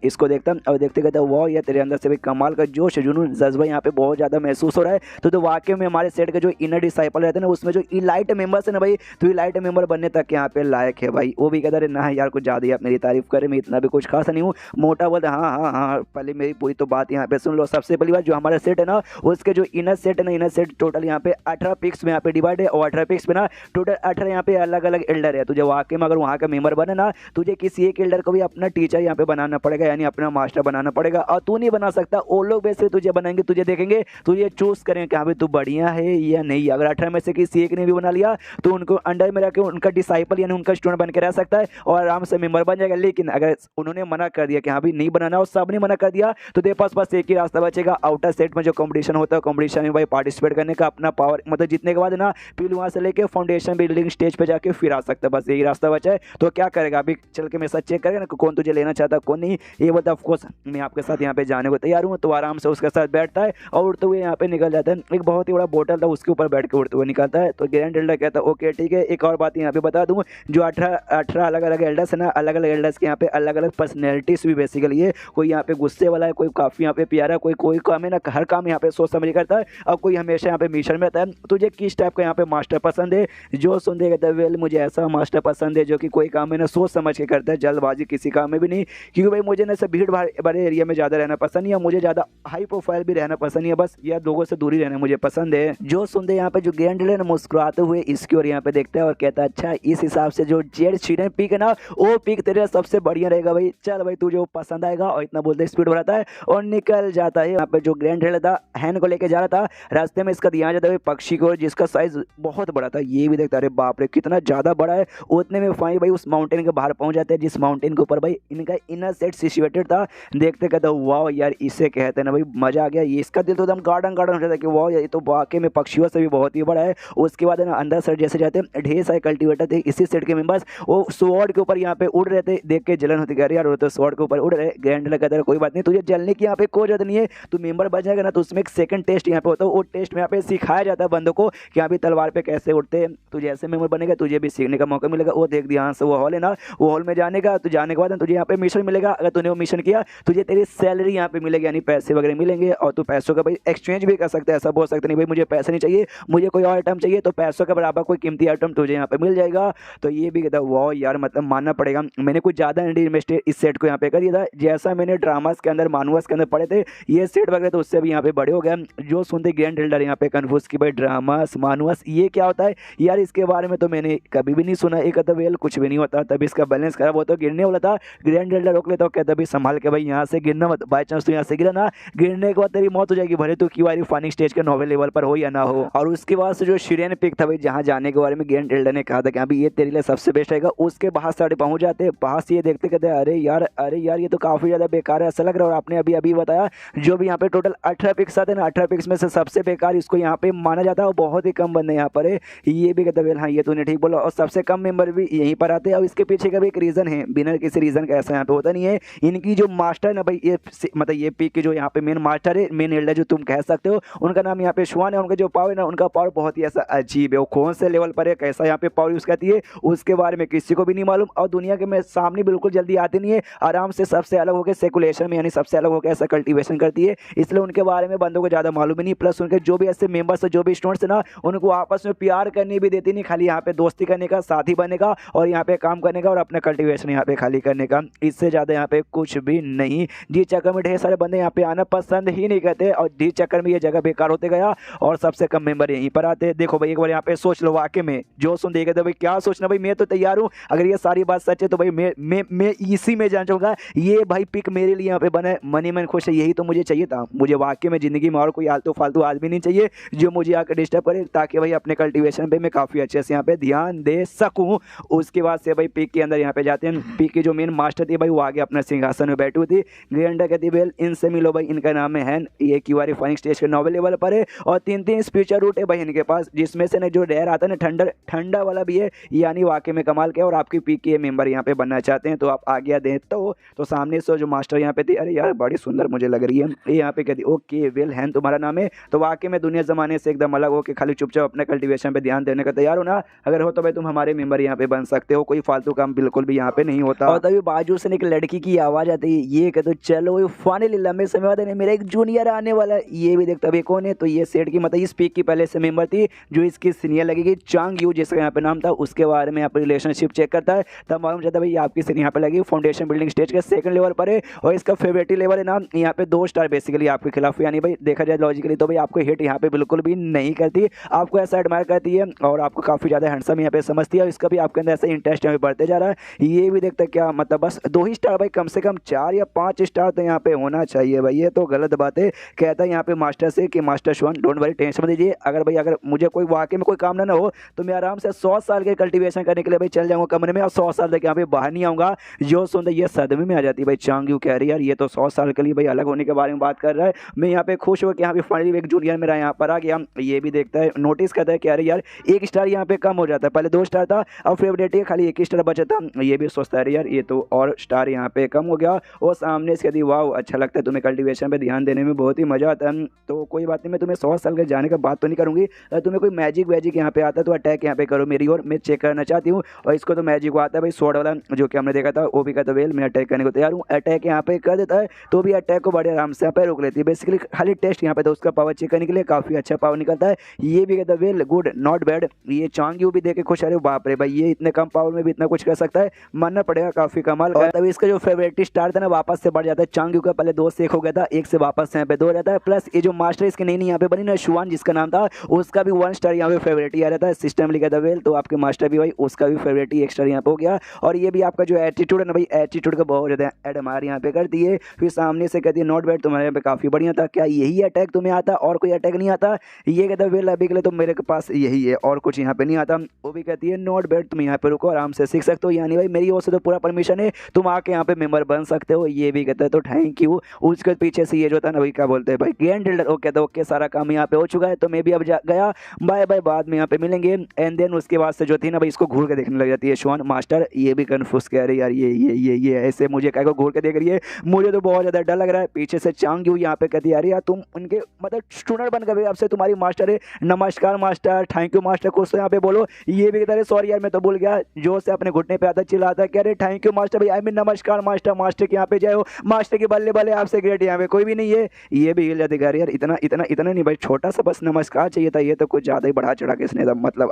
इसको देखता और देखते कहता वाह यार तेरे अंदर से भी कमाल का जोश जुनून जज्बा यहाँ पे बहुत ज़्यादा महसूस हो रहा है। तो वाकई में हमारे सेट के जो इनर डिसाइपल रहते हैं ना, उसमें जो इलाइट मेंबर्स है ना भाई, तो इलाइट मेंबर बनने तक यहाँ पे लायक है भाई। वो भी कहता रहे ना यार कुछ ज़्यादा ही आप मेरी तारीफ करें, मैं इतना भी कुछ खास नहीं हूँ। मोटा बोलता हाँ पहले मेरी पूरी तो बात यहाँ पे सुन लो। सबसे पहली बात जो हमारा सेट है ना, उसके जो इनर सेट है ना, इनर सेट टोटल यहाँ पे 18 पिक्स में यहाँ पे डिवाइड है, और 18 पिक्स में ना टोटल 18 यहाँ पे अलग अलग एल्डर है। तुझे वाकई में अगर वहाँ का मेंबर बने ना, तुझे किसी एक एल्डर को भी अपना टीचर यहाँ पे बनाना पड़ेगा, यानी अपना मास्टर बनाना पड़ेगा। और तू नहीं बना सकता, वो लोग वैसे तुझे बनाएंगे, तुझे देखेंगे, तुझे चूज करेंगे कि हाँ भाई तू बढ़िया है या नहीं। अगर 18 में से किसी एक ने भी बना लिया तो उनको अंडर में रख उनका डिसाइपल यानी उनका स्टूडेंट बन के रह सकता है और आराम से मेंबर बन जाएगा। लेकिन अगर उन्होंने मना कर दिया कि हाँ भाई नहीं बनाना और सब ने मना कर दिया, तो तेरे पास बस एक ही रास्ता बचेगा, आउटर सेट में जो कंपटीशन होता है कंपटीशन में भाई पार्टिसिपेट करने का, अपना पावर मतलब जीतने के बाद ना फिर वहाँ से लेके फाउंडेशन बिल्डिंग स्टेज पे जाके फिर आ सकता है, बस यही रास्ता बचा है तो क्या करेगा, अभी चल के मेरे साथ चेक करेगा ना कौन तुझे लेना चाहता कौन नहीं, ये बोलता ऑफकोर्स मैं आपके साथ यहाँ पे जाने को तैयार हूँ। तो आराम से उसके साथ बैठता है और उड़ते हुए यहाँ पे निकल जाता है। एक बहुत ही बड़ा बोतल था उसके ऊपर बैठ के उड़ते हुए निकलता है। तो ग्रैंड एल्डर कहता है ओके ठीक है। एक और बात यहाँ पे बता दूँ, जो 18 अलग अलग एल्डर्स है ना, अलग अलग एल्डर्स के यहाँ पे अलग अलग पर्सनैलिटीज भी बेसिकली है। कोई यहाँ पे गुस्से वाला है, कोई काफ़ी यहाँ पे प्यारा, कोई काम है ना हर काम यहाँ पे सोच समझ करता है, और कोई हमेशा यहाँ पे मिशन में रहता है। तुझे किस टाइप का यहाँ पे मास्टर पसंद है? जो सुन देगा कहता है वेल मुझे ऐसा मास्टर पसंद है जो कि कोई काम है ना सोच समझ के करता है, जल्दबाजी किसी काम में भी नहीं। क्योंकि भाई मुझे ना सब भीड़ बड़े एरिया में ज़्यादा रहना पसंद नहीं है, मुझे ज़्यादा हाई प्रोफाइल भी रहना पसंद नहीं है, बस या लोगों से दूरी रहना मुझे पसंद है। जो सुन दे यहाँ पे जो ग्रैंड एल्डर मुस्कुराते हुए इसकी ओर यहाँ पे देखता है और कहता है अच्छा इस हिसाब से जो जेड शीडन पीक है ना वो पीक तेरे सबसे बढ़िया रहेगा भाई, चल भाई तुझे वो पसंद आएगा। और इतना बोलते स्पीड बढ़ाता है और निकल जाता है। यहाँ पे जो ग्रैंड एल्डर था हैन को लेके जा रहा था, रास्ते में इसका ध्यान जाता है पक्षी को जिसका साइज बहुत बड़ा था। ये भी देखता अरे बाप रे कितना ज्यादा बड़ा है। उतने में फाइनली भाई उस माउंटेन के बाहर पहुंच जाते हैं, जिस माउंटेन के ऊपर भाई इनका इनर सेट सिचुएटेड था। देखते कहते वाह यार इसे कहते हैं ना भाई मजा आ गया। ये इसका दिल तो एकदम गार्डन गार्डन हो जाता है कि वाह ये तो वाकई में पक्षियों से भी बहुत ही बड़ा है। उसके बाद है ना अंदर साइड जैसे जाते हैं ढेर सारे कल्टीवेटर थे इसी सेट के मेंबर्स, वो स्वॉर्ड के ऊपर यहाँ पे उड़ रहे थे। देख के जलन होती है यार वो तो स्वॉर्ड के ऊपर उड़ रहे। ग्रैंड एल्डर कहता है कोई बात नहीं तुझे जलने की यहाँ पे कोई जरूरत नहीं है, तू मेंबर बन जाएगा ना तो उसमें एक सेकंड टेस्ट यहाँ पे होता है। वो टेस्ट में यहाँ पे सिखाया जाता है बंदों को कि यहाँ पे तलवार पे कैसे उड़ते हैं। तू जैसे मेंबर बनेगा तुझे भी सीखने का मौका मिलेगा। वो देख ध्यान से वो हॉल है ना, वो हॉल में जाने का, तो जाने के बाद तुझे यहाँ पे मिशन मिलेगा। अगर तूने वो मिशन किया तुझे तेरी सैलरी यहाँ पे मिलेगी, यानी पैसे वगैरह मिलेंगे। और तू पैसों का भाई एक्सचेंज भी कर सकता है, ऐसा बोल सकते नहीं भाई मुझे पैसे नहीं चाहिए मुझे कोई और आइटम चाहिए, तो पैसों के बराबर कोई कीमती आइटम तुझे यहाँ पे मिल जाएगा। तो ये भी कहता वाह यार मतलब मानना पड़ेगा मैंने कुछ ज़्यादा इन्वेस्टेड इस सेट को यहाँ पे कर दिया था। जैसा मैंने ड्रामास के अंदर मानुअस के अंदर पढ़े थे ये सेट वगैरह तो उससे भी यहाँ पे बड़े हो गए। जो सुनते ग्रैंड एल्डर यहाँ पे कन्फ्यूज की भाई ड्रामास मानुअस ये क्या होता है यार, इसके बारे में तो मैंने कभी भी नहीं सुना। एक कहता वेल कुछ भी नहीं होता, तभी इसका बैलेंस खराब होता गिरने वाला था। ग्रैंड एल्डर रोक लेता कहता भाई संभाल के भाई यहाँ से गिरना मत, बाई चांस तू यहाँ से गिरा ना गिरने के बाद तेरी मौत हो जाएगी, भले तू क्यों फाइनिंग स्टेज के नोवेल लेवल पर हो या ना हो। और उसके बाद से जो शीरेन पिक था भाई जहाँ जाने के बारे में ग्रैंड एल्डर ने कहा था कि अभी ये तेरे लिए सबसे बेस्ट रहेगा। उसके बाहर साढ़े पहुंच जाते, पास ये देखते कहते अरे यार ये तो काफी ज्यादा बेकार है ऐसा लग रहा है। और आपने अभी अभी बताया जो भी यहाँ पे टोटल 18 पिक्स आते हैं ना 18 पिक्स में से सबसे बेकार इसको यहाँ पे माना जाता है और बहुत ही कम बंदे यहाँ पर है। ये भी कहते हाँ ये तूने ठीक बोला, और सबसे कम मेंबर भी यहीं पर आते हैं। और इसके पीछे का भी एक रीजन है, बिना किसी रीजन का ऐसा यहाँ पे होता नहीं है। इनकी जो मास्टर ना भाई ये मतलब ये पिक के जो यहाँ पे मेन मास्टर है मेन एल्डर जो तुम कह सकते हो, उनका नाम यहाँ पे श्वान है। उनका जो पावर है ना उनका पावर बहुत ही ऐसा अजीब है, वो कौन से लेवल पर है कैसा यहाँ पे पावर यूज करती है उसके बारे में किसी को भी नहीं मालूम। और दुनिया के में सामने बिल्कुल जल्दी आती नहीं है, आराम से सबसे अलग होकर सेकुलेशन में यानी सबसे अलग होकर ऐसा कल्टीवेशन करती है, इसलिए उनके बारे में बंदों को ज्यादा मालूम ही नहीं। प्लस उनके जो भी ऐसे मेंबर्स जो भी स्टूडेंट्स ना उनको आपस में प्यार करने भी देती नहीं, खाली यहाँ पे दोस्ती करने का, साथी बनने का और यहाँ पे काम करने का और अपना कल्टीवेशन यहाँ पे खाली करने का, इससे ज्यादा यहाँ पे कुछ भी नहीं। जिस चक्कर में ढेर सारे बंदे यहाँ पे आना पसंद ही नहीं करते और जिस चक्कर में ये जगह बेकार होते गया और सबसे कम मेंबर यहीं पर आते। देखो भाई एक बार यहाँ पे सोच लो, वाकई में जो सुन देगा तो भाई क्या सोचना भाई, मैं तो तैयार हूँ अगर ये सारी बात सच है तो भाई मैं इसी में जान जाऊंगा। ये भाई पिक मेरे लिए यहाँ पे बना है, मनी मन खुश है, यही तो मुझे चाहिए था। मुझे वाकई में जिंदगी में और कोई आलतू फालतू आदमी नहीं चाहिए जो मुझे आकर डिस्टर्ब करे, ताकि भाई अपने कल्टीवेशन पे मैं काफी अच्छे से यहाँ पे ध्यान दे सकूं। उसके बाद से भाई पिक के अंदर यहाँ पे जाते हैं। पिक की जो मेन मास्टर थी भाई वो आगे अपने सिंहासन में बैठी हुई थी। ग्रैंड कहती वेल इनसे मिलो भाई, इनका नाम है हैन, ये क्यूआर फाइनिंग स्टेज के नोवेल लेवल पर है और 3 स्पीचर रूट है भाई इनके पास, जिसमें से ना जो डेयर आता है ना ठंडा वाला भी है, यानी वाकई में कमाल के। और आपकी पिक के मेंबर यहाँ पे बनना चाहते हैं तो आप आज्ञा दें। तो सामने से जो मास्टर यहाँ पे थी, अरे यार बड़ी सुंदर मुझे लग रही है, ये यहाँ पे कहती ओके वेल हैन तुम्हारा नाम है, तो वाकई में दुनिया जमाने से एकदम अलग हो के खाली चुपचाप अपने कल्टीवेशन पे ध्यान देने का तैयार हो ना, अगर हो तो भाई तुम हमारे मेंबर यहाँ पे बन सकते हो, कोई फालतू काम बिल्कुल भी यहाँ पे नहीं होता। और तभी बाजू से एक लड़की की आवाज आती है, ये कहते चलो फाइनली लंबे समय बाद मेरा एक जूनियर आने वाला है। ये भी देखता भाई कौन है, तो ये सेट की मतलब इस पिक की पहले से मेंबर थी जो इसकी सीनियर लगेगी चांग यू जिसका यहाँ पे नाम था। उसके बारे में यहाँ पे रिलेशनशिप चेक करता है तब मालूम चलता है भाई आपकी सीनियर यहाँ पे लगी फाउंडेशन बिल्डिंग स्टेज के 2nd लेवल पर है और इसका फेवरेट लेवल है ना यहाँ पे 2 स्टार बेसिकली आपके खिलाफ, यानी भाई देखा जाए लॉजिकली तो भाई आपको हिट यहाँ पे बिल्कुल भी नहीं करती, आपको ऐसा एडमायर करती है और आपको काफी ज्यादा हैंडसम यहाँ पे समझती है और इसका भी आपके अंदर ऐसा इंटरेस्ट यहाँ पे बढ़ते जा रहा है। ये भी देखता है क्या मतलब बस 2 ही स्टार भाई, कम से कम 4 या 5 स्टार तो यहाँ पे होना चाहिए भाई, ये तो गलत बात है। कहता है यहाँ पे मास्टर से कि मास्टर श्वान डोंट वरी टेंशन मत लीजिए, अगर मुझे कोई वाकई में कोई काम ना हो तो मैं आराम से 100 साल के कल्टीवेशन करने के लिए भाई चल जाऊंगा कमरे में और 100 साल तक यहाँ पे बाहर नहीं आऊंगा। जो सुनते ये सदमे में आ जाती है भाई, चांग यू कह रही यार ये तो 100 साल के लिए भाई अलग होने के बारे में बात कर रहा है। मैं यहाँ पे खुश हो कि यहाँ पे फाइनली एक जूनियर मेरा यहाँ पर आ गया। ये भी देखता है नोटिस करता है कि अरे यार 1 स्टार यहाँ पे कम हो जाता है, पहले 2 स्टार था अब फेवरेट ठीक है, खाली 1 स्टार बचा था। ये भी सोचता है यार ये तो और स्टार यहाँ पे कम हो गया, और सामने से कहती वाह अच्छा लगता है तुम्हें कल्टीवेशन पे ध्यान देने में, बहुत ही मजा आता है। तो कोई बात नहीं, मैं तुम्हें 100 साल के जाने का बात तो नहीं करूंगी। अगर तुम्हें कोई मैजिक वैजिक यहाँ पे आता है तो अटैक यहाँ पे करो मेरी ओर, मैं चेक करना चाहती हूँ। और इसको तो मैजिक आता है भाई, स्वॉर्ड वाला जो कि हमने देखा था, वो भी कहता वेल मैं अटैक करने को तैयार हूँ। अटैक यहाँ पे कर देता है तो भी अटैक को बड़े आराम से यहाँ पे रोक लेती है। बेसिकली खाली टेस्ट यहाँ पे तो उसका पावर चेक करने के लिए काफी अच्छा पावर निकलता है। ये भी कहता वेल गुड नॉट बैड। ये चांग्यू भी देखे खुश, अरे बाप रे भाई ये इतने कम पावर में भी इतना कुछ कर सकता है, मानना पड़ेगा काफी कमाल। और तभी इसका जो फेवरेट स्टार था ना वापस से बढ़ जाता है। चांग्यू का पहले 2 से 1 हो गया था, 1 से वापस यहाँ पे 2 रहता है। प्लस ये जो मास्टर इसके नई यहाँ पे बनी ना शुआन जिसका नाम था, उसका भी 1 स्टार यहाँ पे फेवरेट ही आ रहता है। सिस्टम लिखा था वेल, तो आपके मास्टर भी भाई उसका भी फेवरेट ही 1 स्टार यहाँ पे हो गया। और ये भी आपका जो एटीट्यूड है ना भाई, एटीट्यूड का बहुत ज्यादा एडमायर यहाँ पे करती है। फिर सामने से कहती है नॉट बैड, तुम्हारे यहाँ पे काफी बढ़िया था, क्या यही अटैक तुम्हें आता और कोई अटैक नहीं आता? ये कहता है वेल अभी के लिए तो मेरे के पास यही है और कुछ यहाँ पे नहीं आता। वो भी कहती है नॉट बैड, तुम यहाँ पे रुको आराम से सीख सकते हो, यानी भाई मेरी ओर से तो पूरा परमिशन है, तुम आके यहाँ पे मेंबर बन सकते हो। ये भी कहता है तो थैंक यू। उसके पीछे से ये जो था ना भाई क्या बोलते हैं भाई ग्रैंड एल्डर, वो कहता है ओके सारा काम यहाँ पे हो चुका है तो मैं भी अब गया, बाय बाय, बाद में यहाँ पे मिलेंगे। एंड देन उसके बाद से जो थी ना भाई इसको घूर के देखने लग जाती है शुआन मास्टर। ये भी कन्फ्यूज कह रही है यार ये ऐसे मुझे क्या घूर के देख रही है, मुझे तो बहुत ज्यादा डर लग रहा है। पीछे से चांग्यू यहाँ पे कहती है यार यार तुम उनके मतलब स्टूडेंट बन गए, अब से तुम्हारी मास्टर है, नमस्कार मास्टर, थैंक यू मास्टर, कुछ तो यहाँ पे बोलो। ये भी कहता है सॉरी यार मैं तो भूल गया, जोर से अपने घुटने पे आता चिल्लाता कह रहे थैंक यू मास्टर भाई, आई मीन नमस्कार मास्टर, मास्टर के यहाँ पे जाओ, मास्टर के बल्ले बल्ले आपसे ग्रेट यहाँ पे कोई भी नहीं है। ये भी हिल जाते यार इतना इतना इतना नहीं भाई, छोटा सा बस नमस्कार चाहिए था, ये तो कुछ ज्यादा ही बढ़ा चढ़ा के इसने मतलब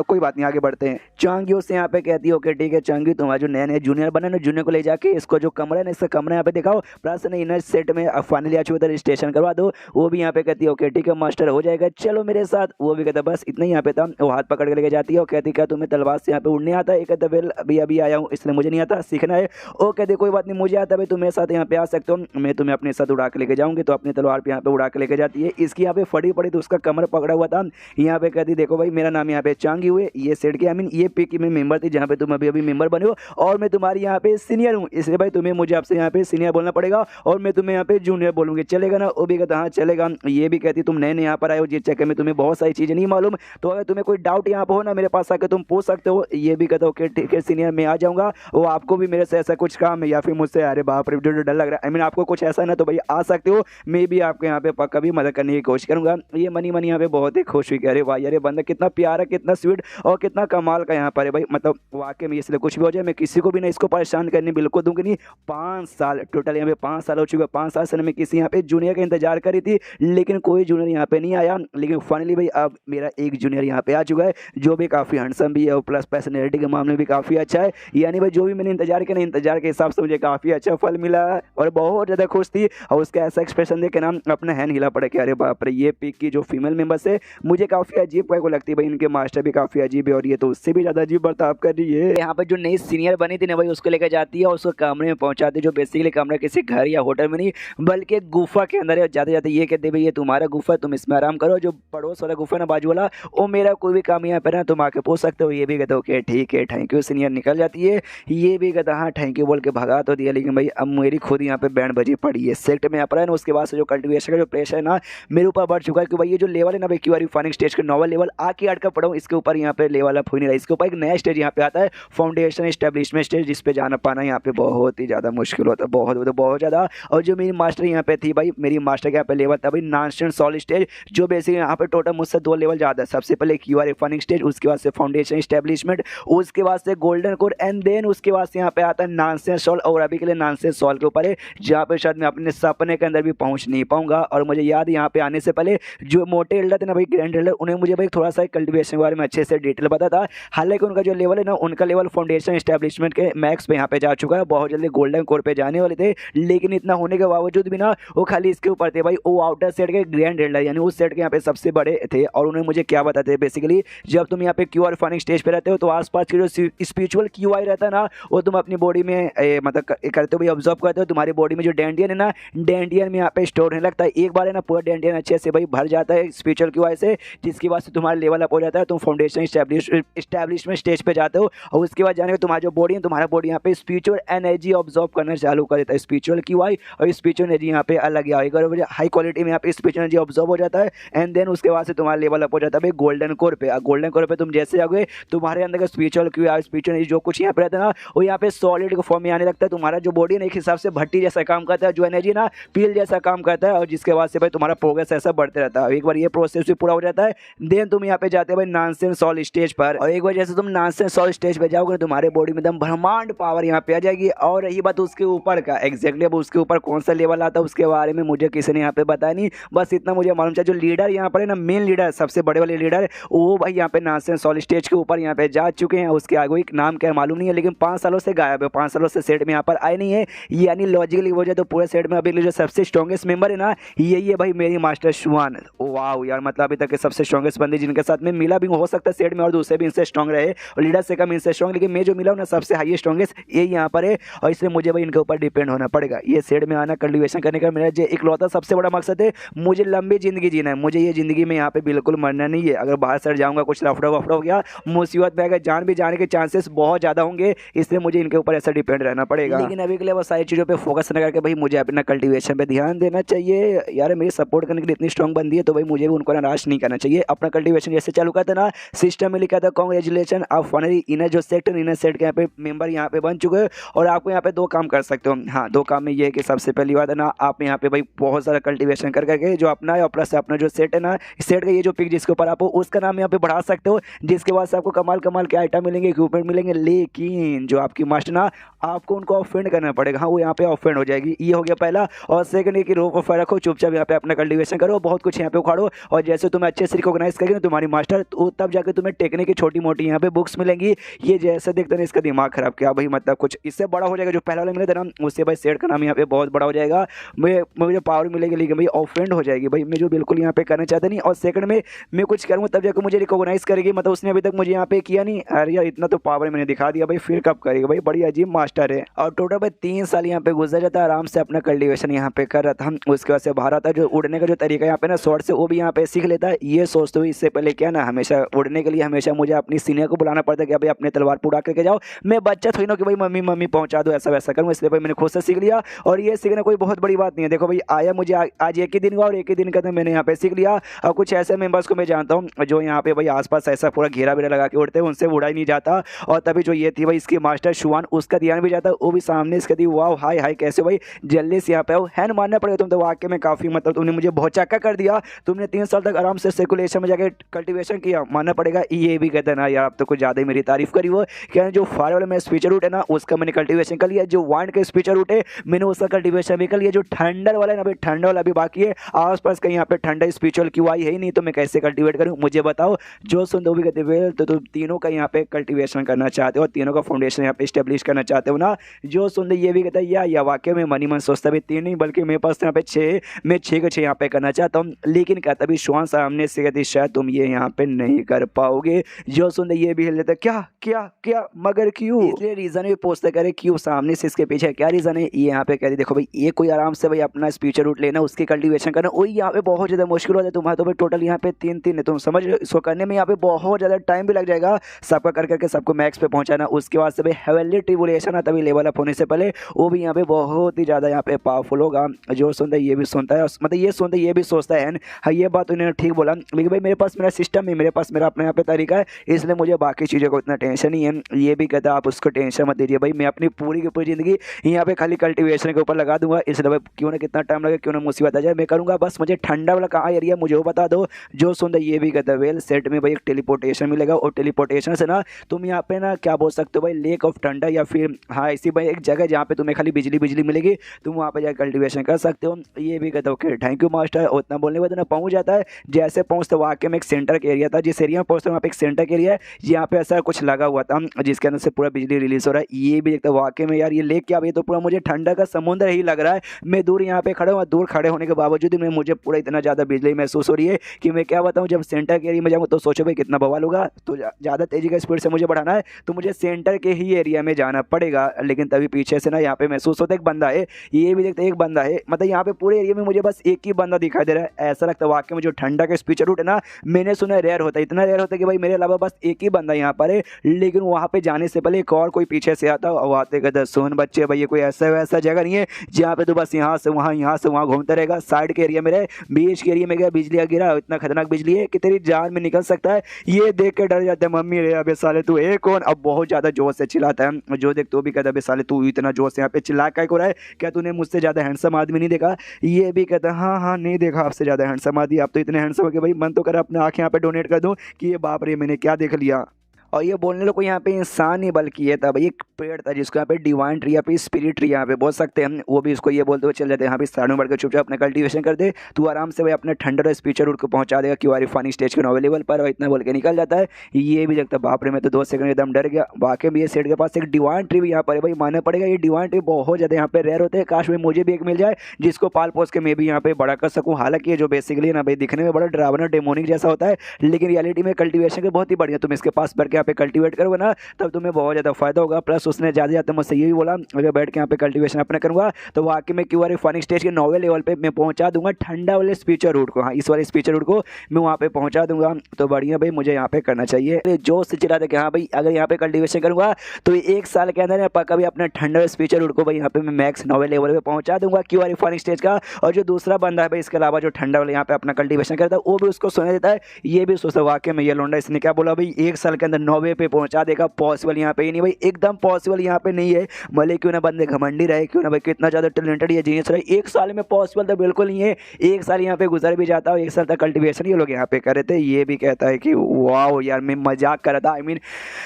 कोई बात नहीं आगे बढ़ते हैं। चांग्यू से यहाँ पे कहती है ओके ठीक है चांग्यू, तुम्हारा जो नए नए जूनियर बने ना, जूनियर को ले जाके इसको जो कमरा है ना इसका कमरा यहाँ पे दिखाओ, प्लस ना इनर सेट में फाइनली आ चुके रजिस्ट्रेशन करवा दो। वो भी यहाँ पे कहती है ओके ठीक है मास्टर हो जाएगा, चलो मेरे साथ। वो भी कहता बस इतना ही यहाँ पे था। वो हाथ पकड़ के लेके जाती है और कहती क्या तुम्हें तलवार से यहाँ पे उड़ने आता है? एक कहता वेल अभी अभी आया हूँ इसलिए मुझे नहीं आता, सीखना है। वो कहते कोई बात नहीं मुझे आता है, तुम मेरे साथ यहाँ पे आ सकते हो, मैं तुम्हें अपने साथ उड़ा के लेके जाऊंगी। तो अपनी तलवार पे यहाँ पे उड़ा के लेके जाती है। इसकी यहाँ पे फड़ी पड़ी तो उसका कमर पकड़ा हुआ था। यहाँ पे कहती देखो भाई मेरा नाम यहाँ पे चांगी हुए, ये सेट के आई मीन ये पिक में मेंबर थी जहाँ पे तुम अभी अभी मेंबर बने हो, और मैं तुम्हारी यहाँ पे सीनियर हूँ, इसलिए भाई तुम्हें मुझे आपसे यहाँ पे सीनियर बोलना पड़ेगा और मैं तुम्हें यहाँ पे जूनियर बोलूंगी, चलेगा ना? वो भी कहता हाँ चलेगा। ये भी कहती तुम नए नए यहाँ पर आए हो, जिस चक्कर में तुम्हें बहुत सारी चीजें नहीं मालूम, तो अगर तुम्हें कोई डाउट यहाँ पर हो ना मेरे पास आकर तुम पूछ सकते हो। ये भी कहता ओके ठीक है सीनियर मैं आ जाऊंगा, वो आपको भी मेरे से ऐसा कुछ काम है या फिर मुझसे अरे बाप रे डर लग रहा है, आई मीन आपको कुछ ऐसा ना तो भाई आ सकते हो, मैं भी आपके यहाँ पे पक्का भी मदद करने की कोशिश करूंगा। ये मनी मनी यहाँ पे बहुत ही खुश हुई, अरे भाई अरे बंदा कितना प्यारा कितना स्वीट और कितना कमाल का यहाँ पर है भाई, मतलब वाकई में इसलिए कुछ भी हो जाए मैं किसी को भी ना इसको परेशान करने बिल्कुल दूंगी नहीं। 5 साल टोटल यहाँ पे 5 साल हो चुके, 5 साल से मैं किसी यहाँ पे जूनियर का इंतजार करी थी लेकिन कोई जूनियर यहाँ पे नहीं आया, लेकिन फाइनली भाई अब मेरा एक जूनियर यहाँ पे आ चुका है जो भी काफी हैंडसम भी है और प्लस पर्सनैलिटी के मामले में भी काफी अच्छा है। यानी भाई जो भी मैंने इंतजार किया ना इंतजार के हिसाब से मुझे काफी अच्छा फल मिला और बहुत ज्यादा खुश थी। और उसका ऐसा एक्सप्रेशन देख के ना अपना हैंड हिला पड़ा कि अरे बाप रे ये पिक की जो फीमेल मेंबर्स है मुझे काफी अजीब को लगती है भाई, इनके मास्टर भी काफी अजीब है और ये तो उससे भी ज्यादा अजीब बर्ताव कर रही है। यहाँ पर जो नई सीनियर बनी थी ना भाई उसको लेकर जाती है और उसको कमरे में पहुंचाती है, जो बेसिकली कमरा किसी घर या होटल में नहीं बल्कि एक गुफा के अंदर है। जाते जाते ये कहते भाई ये तुम्हारा गुफा तुम इसमें आराम करो, जो पड़ोस वाला गुफा ना बाजू वाला वो मेरा कोई भी काम यहाँ पर ना तुम आके पूछ सकते हो। ये भी कहते ओके ठीक है थैंक यू सीनियर निकल जाती है। ये भी कहता हाँ थैंक यू बोल के भगा तो दिया, लेकिन भाई अब मेरी खुद यहाँ पे बैंड बजी पड़ी है सेक्ट में यहाँ पर है ना। उसके बाद से जो कल्टिवेशन का जो प्रेशर है ना मेरे ऊपर बढ़ चुका है कि भाई ये जो लेवल है ना भाई क्यू रिफाइनिंग स्टेज के नॉवल लेवल आके अटका पड़ा हूँ, इसके ऊपर यहाँ पे लेवल अप हो नहीं रहा। इसके ऊपर एक नया स्टेज यहाँ पे आता है फाउंडेशन एस्टेब्लिशमेंट स्टेज, जिस पे जाना पाना यहाँ पे बहुत ही ज़्यादा मुश्किल होता है, बहुत ज़्यादा। और जो मेरी मास्टर यहाँ पे थी भाई मेरी मास्टर के यहाँ पे लेवल था भाई नॉनस्टेंट सॉलिड स्टेज, जो बेसिकली यहाँ पे टोटल मुझसे 2 लेवल ज़्यादा है। सबसे पहले क्यू रिफाइनिंग स्टेज, उसके बाद से फाउंडेशन एस्टेब्लिशमेंट, उसके बाद से गोल्डन कोर एंड देन उसके बाद से यहाँ पे आता है नॉनसेंस सॉल। और अभी के लिए नॉनसेंस सॉल के ऊपर है जहाँ पे शायद मैं अपने सपने के अंदर भी पहुँच नहीं पाऊंगा। और मुझे याद यहाँ पे आने से पहले जो मोटे एल्डर थे ना भाई ग्रैंड एल्डर, उन्हें मुझे भाई थोड़ा सा कल्टिवेशन के बारे में अच्छे से डिटेल पता था। हालांकि उनका जो लेवल है ना उनका लेवल फाउंडेशन एस्टेब्लिशमेंट के मैक्स पे यहाँ पे जा चुका है, बहुत जल्दी गोल्डन कोर पे जाने वाले थे, लेकिन इतना होने के बावजूद भी ना वो खाली इसके ऊपर थे भाई, वो आउटर सेट के ग्रैंड एल्डर यानी उस सेट के यहाँ पे सबसे बड़े थे। और उन्होंने मुझे क्या बताते हैं बेसिकली जब तुम यहाँ पे क्यू रिफाइनिंग स्टेज पे रहते हो तो आसपास की जो स्पिरिचुअल क्यू आई रहता है ना वो तुम अपनी बॉडी में मतलब करते हो भाई ऑब्जर्व करते हो, तुम्हारी बॉडी में जो डेंडियन है ना डेंडियन में यहाँ पे स्टोर होने लगता है। एक बार है ना पूरा डेंडियन अच्छे से भाई भर जाता है स्पिरिचुअल क्यू आई से, जिसकी वजह से तुम्हारा लेवल अप हो जाता है, तुम फाउंडेशन एस्टेब्लिशमेंट स्टेज पे जाते हो। और उसके बाद जाने के तुम्हारा जो बॉडी है तुम्हारा बॉडी यहाँ पे स्पिरिचुअल एनर्जी ऑब्जर्व करना चालू कर देता है, स्पिरिचुअल क्यू आई और स्पिरिचुअल एनर्जी यहाँ पे अलग आएगा, हाई क्वालिटी में यहाँ पे स्पिरिचुअल एनर्जी ऑब्जर्व हो जाता है। एंड देन उसके बाद से तुम्हारा लेवल अप हो जाता है भाई गोल्डन कोर पे। गोल्डन कोर पे तुम जैसे जाओगे तुम्हारे अंदर का स्पिरिचुअल क्यू स्पिरिचुअल जो कुछ यहाँ पे रहता है ना वो यहाँ पे सॉलिड फॉर्म में आने लगता है। तुम्हारा जो बॉडी है एक हिसाब से भट्टी जैसा काम करता है, जो एनर्जी ना पील जैसा काम करता है, और जिसके बाद से भाई तुम्हारा प्रोग्रेस ऐसा बढ़ते रहता है। एक बार ये प्रोसेस भी पूरा हो जाता है देन तुम यहाँ पे जाते हो भाई नॉनसेंस सॉल स्टेज पर, और एक बार जैसे तुम नॉनसेंस सॉल स्टेज पे जाओगे तुम्हारे बॉडी में एकदम ब्रह्मांड पावर यहाँ पे आ जाएगी। और रही बात उसके ऊपर का एग्जैक्टली अब उसके ऊपर कौन सा लेवल आता है उसके बारे में मुझे किसी ने यहाँ पे बताया नहीं, बस इतना मुझे मालूम था जो लीडर यहाँ पर है ना मेन लीडर सबसे बड़े वाले लीडर वो भाई यहाँ पे नॉनसेंस सॉल स्टेज के ऊपर यहाँ पे जा चुके हैं। उसके आगे एक नाम क्या मालूम नहीं है, लेकिन 5 सालों से गायब है, 5 सालों से सेट में यहाँ पर आए नहीं है। यानी लॉजिकली वजह तो पूरे सेट में अभी जो सबसे स्ट्रॉन्गेस्ट मेंबर है ना यही है भाई मेरी मास्टर शुआन। वाह यार मतलब अभी तक के सबसे स्ट्रॉन्गेस्ट बंदी जिनके साथ में मिला भी हो सकता है सेट में और दूसरे भी इनसे स्ट्रॉन्ग रहे और लीडर से कम इनसे स्ट्रॉन्ग, लेकिन मैं जो मिला हूँ ना सबसे हाईएस्ट स्ट्रॉन्गेस्ट यही यहाँ पर है। और इसलिए मुझे भाई इनके ऊपर डिपेंड होना पड़ेगा। ये सेट में आना कल्टिवेशन करने का मेरा जो इकलौता सबसे बड़ा मकसद है, मुझे लंबी जिंदगी जीना है। मुझे ये जिंदगी में यहाँ पे बिल्कुल मरना नहीं है। अगर बाहर सड़ जाऊंगा कुछ लफड़ा वफड़ा हो गया मुसीबत में अगर जान भी जाने के चांसेस बहुत ज़्यादा होंगे, इसलिए मुझे इनके ऊपर ऐसा डिपेंड रहना पड़ेगा। लेकिन अभी के लिए वो सारी चीज़ों पर फोकस न करके भाई मुझे अपना कल्टिवेशन पे ध्यान देना चाहिए। यार मेरी सपोर्ट करने के लिए इतनी स्ट्रॉन्ग बंदी है तो भाई मुझे भी उनको निराश नहीं करना चाहिए। अपना कल्टिवेशन जैसे चालू करता ना सिस्टम में लिखा था कांग्रेचुलेशन आप फाइनली इनर जो सेक्टर इनर सेट के यहाँ पे मेंबर यहाँ पे बन चुके हो और आपको यहाँ पे 2 काम कर सकते हो। हाँ 2 काम में ये है कि सबसे पहली बात है ना आप यहाँ पे भाई बहुत सारा कल्टिवेशन कर करके जो अपना है और प्लस अपना जो सेट है ना सेट का ये जो पिक जिसके ऊपर आप हो उसका नाम यहाँ पे बढ़ा सकते हो, जिसके बाद से आपको कमाल कमाल के आइटम मिलेंगे इक्विपमेंट मिलेंगे। लेकिन जो आपकी मास्टर ना आपको उनको ऑफेंड करना पड़ेगा। हाँ वो यहाँ पे ऑफेंड हो जाएगी, ये हो गया पहला। और सेकंड ये कि रोक ऑफ रखो चुपचाप यहाँ पे अपना कल्टिवेशन करो, बहुत कुछ यहाँ पे उखाड़ो और जैसे तुम्हें अच्छे से रिकॉग्नाइज करेंगे तुम्हारी मास्टर तो तब जाकर तुम्हें टेकने की छोटी मोटी यहाँ पे बुक्स मिलेंगी। ये जैसे देखते ना इसका दिमाग खराब किया भाई, मतलब कुछ इससे बड़ा हो जाएगा जो पहला वाला मिला था ना उससे भाई सेट का नाम यहाँ पे बहुत बड़ा हो जाएगा। मुझे पावर मिलेगी लेकिन भाई ऑफेंड हो जाएगी भाई, मैं जो बिल्कुल यहाँ पे करना चाहता नहीं। और सेकंड में मैं कुछ करूँगा तब जाकर मुझे रिकॉग्नाइज करेगी, मतलब उसने अभी तक मुझे यहाँ पे किया नहीं। अरे यार इतना तो पावर मैंने दिखा दिया भाई, फिर कब करेगा भाई, बड़ी अजीब मास्टर है। और टोटल भाई 3 साल यहाँ पे गुजर जाता है आराम से अपना कल्टिवेशन यहाँ पे कर रहा था। उसके बाद से बाहर आता है जो उड़ने का जो तरीका यहाँ पे ना शॉर्ट से वो भी यहाँ पे सीख लेता है। ये सोचते हुए इससे पहले क्या ना हमेशा उड़ने के लिए हमेशा मुझे अपनी सीनियर को बुलाना पड़ता है कि भाई अपने तलवार पर उड़ा करके जाओ। मैं बच्चा थोड़ी ना कि भाई मम्मी मम्मी पहुंचा दो ऐसा वैसा करूँ, इसलिए भाई मैंने खुद से सीख लिया। और ये सीखना कोई बहुत बड़ी बात नहीं है। देखो भाई आया मुझे आज एक ही दिन हुआ और एक ही दिन का मैंने यहाँ पे सीख लिया। और कुछ ऐसे मेंबर्स को मैं जानता हूँ जो यहाँ पे भाई आसपास ऐसा पूरा घेरा बेरा लगा के उड़ते हैं, उनसे उड़ा ही नहीं जाता। और तभी जो ये थी भाई इसकी मास्टर शुआन उसका ध्यान भी जाता, वो भी सामने इसका दी वाह हाय हाय कैसे भाई जल्दी से यहाँ पे आओ। हैन मानना पड़ेगा तुम तो वाकई में काफ़ी मतलब तुमने मुझे बहुत चक्का कर दिया। तुमने 3 साल तक आराम से सर्कुलेशन में जाके कल्टिवेशन किया, मानना पड़ेगा। ये भी कहते ना यार आप तो कुछ ज़्यादा ही मेरी तारीफ करी। वो क्या जो फायर वाला मेरा स्पीचर रूट है ना उसका मैंने कल्टिवेशन कर लिया, जो वाइंड का स्पीचर रूट है मैंने उसका कल्टिवेशन भी कर लिया, जो ठंडर वाला है ना भाई ठंडर वाला भी बाकी है। आसपास कहीं यहाँ पे ठंडा स्पिरिचुअल क्यों आई है ही नहीं, तो मैं कैसे कल्टिवेट करूँ मुझे बताओ। जो सुन दो भी कहते हुए तो तुम तीनों का यहाँ पे कल्टिवेशन करना चाहते हो, तीनों का फाउंडेशन यहाँ पे स्टेब्लिश करना चाहते हो ना। जो सुन दे ये भी कहता है या वाकई में मनी मन सोचता भी 3 नहीं बल्कि मेरे पास यहाँ पे 6, मैं 6 के 6 यहाँ पे करना चाहता हूँ। लेकिन कहता भी श्वान सामने से कहती शायद तुम ये यहाँ पे नहीं कर पाओगे। जो सुन दे ये भी हिल देता क्या क्या क्या मगर क्यों, इसलिए रीजन भी पूछते करे क्यों सामने से इसके पीछे क्या रीजन है। ये यहाँ पे कहती देखो भाई ये कोई आराम से भाई अपना स्पीचर रूट लेना उसकी कल्टिवेशन करना वही यहाँ पे बहुत ज़्यादा मुश्किल हो जाता है। तुम्हारा तो भाई टोटल यहाँ पे 3 है, तुम समझ रहे हो। इसको करने में यहाँ पे बहुत ज़्यादा टाइम भी लग जाएगा, सबका कर करके सबको मैक्स पे पहुँचाना। उसके बाद से भाई हेवनली ट्रिबुलेशन आता, तभी लेवल अप होने से पहले वो भी यहाँ पे बहुत ही ज़्यादा यहाँ पे पावरफुल होगा। जो सुनता है ये भी सुनता है, मतलब ये सुनता है ये भी सोचता है। हाँ ये बात उन्होंने ठीक बोला, लेकिन भाई मेरे पास मेरा सिस्टम है, मेरे पास मेरा अपना यहाँ पे तरीका है, इसलिए मुझे बाकी चीज़ों को इतना टेंशन नहीं है। ये भी कहता है आप उसको टेंशन मत दीजिए भाई, मैं अपनी पूरी की पूरी ज़िंदगी यहाँ पे खाली कल्टिवेशन के ऊपर लगा दूंगा। इसलिए भाई क्यों ना कितना टाइम लगे क्यों ना मुसीबत आ जाए मैं करूँगा, बस मुझे ठंडा वाला कहाँ एरिया मुझे वो बता दो। जो सुनता है ये भी कहता है वेल सेट में भाई एक टेलीपोर्टेशन मिलेगा और टेलीपोर्टेशन से ना तुम यहाँ पे ना क्या बोल सकते हो भाई लेक ऑफ ठंडा या फिर हाँ इसी भाई एक जगह जहाँ पे तुम्हें खाली बिजली बिजली मिलेगी, तुम वहाँ पे जाकर कल्टिवेशन कर सकते हो। ये भी कहता है ओके थैंक यू मास्टर। उतना बोलने के बाद ना पहुँच जाता है। जैसे पहुँचते वाकई में एक सेंटर का एरिया था, जिस एरिया में पहुँचते वहाँ पे एक सेंटर का एरिया है यहाँ पे ऐसा कुछ लगा हुआ था जिसके अंदर से पूरा बिजली रिलीज हो रहा है। ये भी देखता है वाकई में यार ये लेक क्या, ये तो पूरा मुझे ठंडा का समुद्र ही लग रहा है। मैं दूर यहाँ पे खड़ा हूँ, दूर खड़े होने के बावजूद में मुझे पूरा इतना ज़्यादा बिजली महसूस हो रही है कि मैं क्या बताऊँ। जब सेंटर के एरिया में जाऊँगा तो सोचो भाई कितना बवाल होगा। तो ज़्यादा तेज़ी का स्पीड से मुझे बढ़ाना है तो मुझे सेंटर के ही एरिया में जाना पड़ेगा। लेकिन तभी पीछे से ना यहाँ पे महसूस होता है एक बंदा है, ये भी देखते एक बंदा है, मतलब यहाँ पे पूरे एरिया में मुझे बस एक ही बंदा दिखाई दे रहा है। ऐसा लगता है वाकई में जो ठंडा का स्पीचर रूट है ना मैंने सुना रेयर होता है, इतना रेयर होता है कि भाई मेरे अलावा बस एक ही बंदा यहाँ पर है। लेकिन वहाँ पे जाने से पहले एक और कोई पीछे से आता और आते कहते सुन बच्चे भाई ये कोई ऐसा वैसा जगह नहीं है जहाँ पे तो बस यहाँ से वहाँ घूमता रहेगा। साइड के एरिया में रहे, बीच के एरिया में गया बिजली गिरा, इतना खतरनाक बिजली है कि तेरी जान में निकल सकता है। ये देख के डर जाते हैं मम्मी रे अबे साले तू है कौन। अब बहुत ज्यादा जोश से चिल्लाता है। जो देख तो भी कहता है अबे साले तू इतना जोश से यहाँ पे चिल्ला क्या हो रहा है, क्या तूने मुझसे ज्यादा हैंडसम आदमी नहीं देखा। ये भी कहता है हाँ हाँ नहीं देखा आपसे ज्यादा हैंडसम आदमी, आप तो इतने हैंडसम हो कि भाई मन तो कर अपने आँखें यहाँ पे डोनेट कर दूं कि ये बाप रे मैंने क्या देख लिया। और ये बोलने लोग को यहाँ पे इंसान नहीं बल्कि ये था भाई एक पेड़ था जिसको यहाँ पे डिवाइन ट्री या फिर स्पिरिट ट्री यहाँ पे बोल सकते हैं। वो भी इसको ये बोलते हुए चल जाते हैं यहाँ पे साइड में बढ़ के चुपचाप अपने कल्टीवेशन कर दे, तू आराम से भाई अपने ठंडर स्पीचर रूट को पहुंचा देगा क्यों रिफाइनिंग स्टेज के नौवे लेवल पर, और इतना बोल के निकल जाता है। ये भी देखता बाप रे मैं तो 2 सेकंड एकदम डर गया। वाकई में ये सेट के पास एक डिवाइन ट्री भी यहाँ पर है भाई, मानना पड़ेगा ये डिवाइन ट्री बहुत ज़्यादा यहाँ पे रेयर होते हैं। काश भाई मुझे भी एक मिल जाए जिसको पाल पोस के मैं भी यहाँ पे बड़ा कर सकूँ। हालांकि ये जो बेसिकली ना भाई दिखने में बड़ा डरावना डेमोनिक जैसा होता है, लेकिन रियलिटी में कल्टीवेशन के बहुत ही बढ़िया। तुम इसके पास बैठ के यहाँ पे कल्टीवेट करोगे ना तब तुम्हें बहुत ज़्यादा फायदा होगा। प्लस उसने ज़्यादा मुझसे ये भी बोला अगर बैठ के यहाँ पे कल्टीवेशन अपना करूँगा तो वाकई में क्यू आर फाइनिंग स्टेज के 9वें लेवल पे मैं पहुँचा दूंगा ठंडा वाले स्पीचर रूट को। हाँ इस वाले स्पीचर रूट को मैं वहाँ पे पहुँचा दूंगा। तो बढ़िया भाई मुझे यहाँ पे करना चाहिए। जो से चिल्ला था कि हाँ भाई अगर यहाँ पे कल्टीवेशन करूँगा तो 1 साल के अंदर पक्का भी अपने ठंडा स्पीचर रूट को भाई यहाँ पे मैं मैक्स 9वें लेवल पे पहुँचा दूंगा क्यू आर फाइनिंग स्टेज का। और जो दूसरा बंदा है भाई इसके अलावा जो ठंडा वाले यहाँ पे अपना कल्टीवेशन करता है वो भी उसको सुना देता है। ये भी सोचता वाकई में ये लोंडा इसने क्या बोला भाई 1 साल के अंदर 9वें पे पहुँचा देगा। पॉसिबल यहाँ पे ही नहीं भाई, एकदम पॉसिबल यहाँ पे नहीं है। भले क्यों ना बंदे घमंडी रहे, क्यों ना भाई कितना ज़्यादा टैलेंटेड या जीनियस रहे, 1 साल में पॉसिबल तो बिल्कुल नहीं है। 1 साल यहाँ पे गुजर भी जाता है, 1 साल तक कल्टीवेशन ये लोग यहाँ पे कर रहे थे। ये भी कहता है कि वाह यार मैं मजाक कर रहा था, आई मीन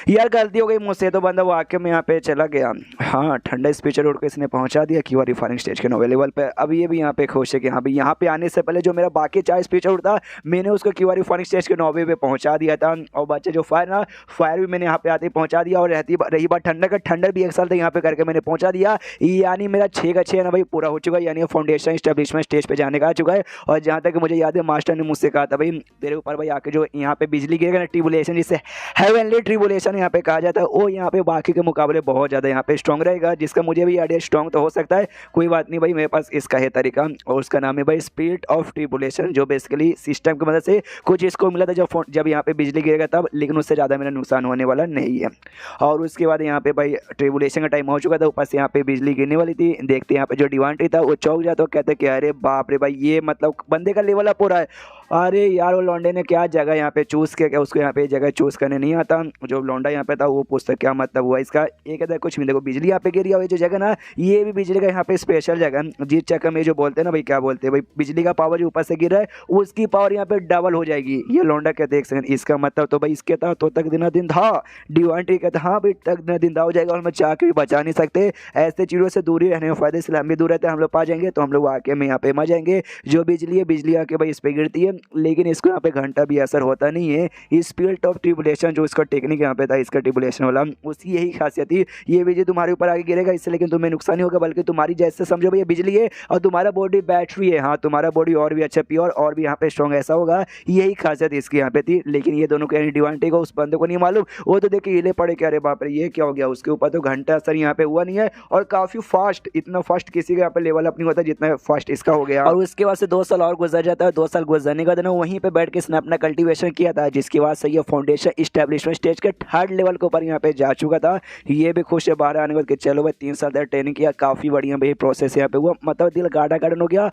यार गलती हो गई मुझसे। तो बंदा वाकई में यहाँ पे चला गया। हाँ ठंडा स्पीचर रोड को इसने पहुँचा दिया क्यू आर रिफाइनिंग स्टेज के 9वें लेवल पर। अब ये भी यहाँ पे खुश है कि हाँ भाई यहाँ पे आने से पहले जो मेरा बाकी 4 स्पीचर रोड था मैंने उसको क्यू आर रिफाइनिंग स्टेज के 9वें पे पहुँचा दिया था। और बच्चे जो फायर भी मैंने यहाँ पे आते ही पहुँचा दिया। और रही बात ठंडर का, ठंडर भी 1 साल तक यहाँ पे करके मैंने पहुँचा दिया। यानी मेरा 6 का 6 ना भाई पूरा हो चुका है, यानी फाउंडेशन स्टैब्लिशमेंट स्टेज पे जाने का आ चुका है। और जहाँ तक मुझे याद है मास्टर ने मुझसे कहा था भाई तेरे ऊपर भाई आके जो यहाँ पे बिजली गिरेगा ना ट्रिबुलेशन, जिससे हेवनली ट्रिबुलेशन यहाँ पे कहा जाता है, वो यहाँ पे बाकी के मुकाबले बहुत ज़्यादा यहाँ पे स्ट्रॉन्ग रहेगा। जिसका मुझे भी आइडिया स्ट्रॉन्ग तो हो सकता है, कोई बात नहीं भाई मेरे पास इसका है तरीका। और उसका नाम है भाई स्पिरिट ऑफ ट्रिबुलेशन, जो बेसिकली सिस्टम की मदद से कुछ इसको मिला था जब यहाँ पे बिजली गिरेगा तब, लेकिन उससे ज़्यादा मेरा नुकसान होने वाला नहीं है। और उसके बाद यहाँ पे भाई ट्रिबुलेशन का टाइम हो चुका था, ऊपर से यहाँ पे बिजली गिरने वाली थी। देखते यहाँ पे जो डिवाइन ट्री था वो चौक जाता, कहते कि अरे बाप रे भाई ये मतलब बंदे का लेवल अप हो रहा है। अरे यार वो लौंडे ने क्या जगह यहाँ पे चूज़ किया, क्या उसको यहाँ पे जगह चूज़ करने नहीं आता। जो लौंडा यहाँ पे था वो पूछता क्या मतलब हुआ इसका। ये कहता है कुछ भी, देखो बिजली यहाँ पे गिरी हुई जो जगह ना, ये भी बिजली का यहाँ पे स्पेशल जगह। जिस चक्कर में जो बोलते हैं ना भाई क्या बोलते हैं भाई बिजली का पावर जो ऊपर से गिर रहा है उसकी पावर यहाँ पे डबल हो जाएगी। ये लौंडा कहते हैं 1 सेकंड, इसका मतलब तो भाई इसके था तो तक दिन दिन था। डिवाइन ट्री कहता हाँ भाई तक दिन था हो जाएगा और मैं चाह के भी बचा नहीं सकते। ऐसे चीज़ों से दूरी रहने में फायदे, इसलिए हम भी दूर रहते हैं। हम लोग पा जाएंगे तो हम लोग आके में यहाँ पे मर जाएंगे। जो बिजली है बिजली आके भाई इस पर गिरती है, लेकिन इसको यहाँ पे घंटा भी असर होता नहीं है। स्पिरिट ऑफ ट्रिबुलेशन जो इसका टेक्निक यहाँ पे था, इसका ट्रिबुलेशन वाला, उसकी यही खासियत थी। ये बिजली तुम्हारे ऊपर आगे गिरेगा इससे लेकिन तुम्हें नुकसान नहीं होगा, बल्कि तुम्हारी जैसे समझो भाई बिजली है और तुम्हारा बॉडी बैटरी है। हाँ तुम्हारा बॉडी और भी अच्छा प्योर और भी यहाँ पे स्ट्रॉन्ग ऐसा होगा, यही खासियत इसकी यहाँ पे थी। लेकिन ये दोनों के डिवाइन ट्री को उस बंदे को नहीं मालूम। वो तो देखे हिले पड़े कि अरे बाप रे ये क्या हो गया, उसके ऊपर तो घंटा असर यहाँ पे हुआ नहीं है। और काफी फास्ट, इतना फास्ट किसी का यहाँ पे लेवल अप नहीं होता जितना फास्ट इसका हो गया। और उसके बाद से 2 साल और गुजर जाता है। 2 साल गुजरने का दिन वहीं पे बैठ के इसने अपना कल्टीवेशन किया था, जिसके बाद से ये फाउंडेशन इस्टेब्लिशमेंट स्टेज के 3rd लेवल के ऊपर यहाँ पे जा चुका था। ये भी खुश है बाहर आने के बाद कि चलो भाई 3 साल तक ट्रेनिंग किया, काफी बढ़िया भाई प्रोसेस यहाँ पे हुआ, मतलब दिल गार्डन हो गया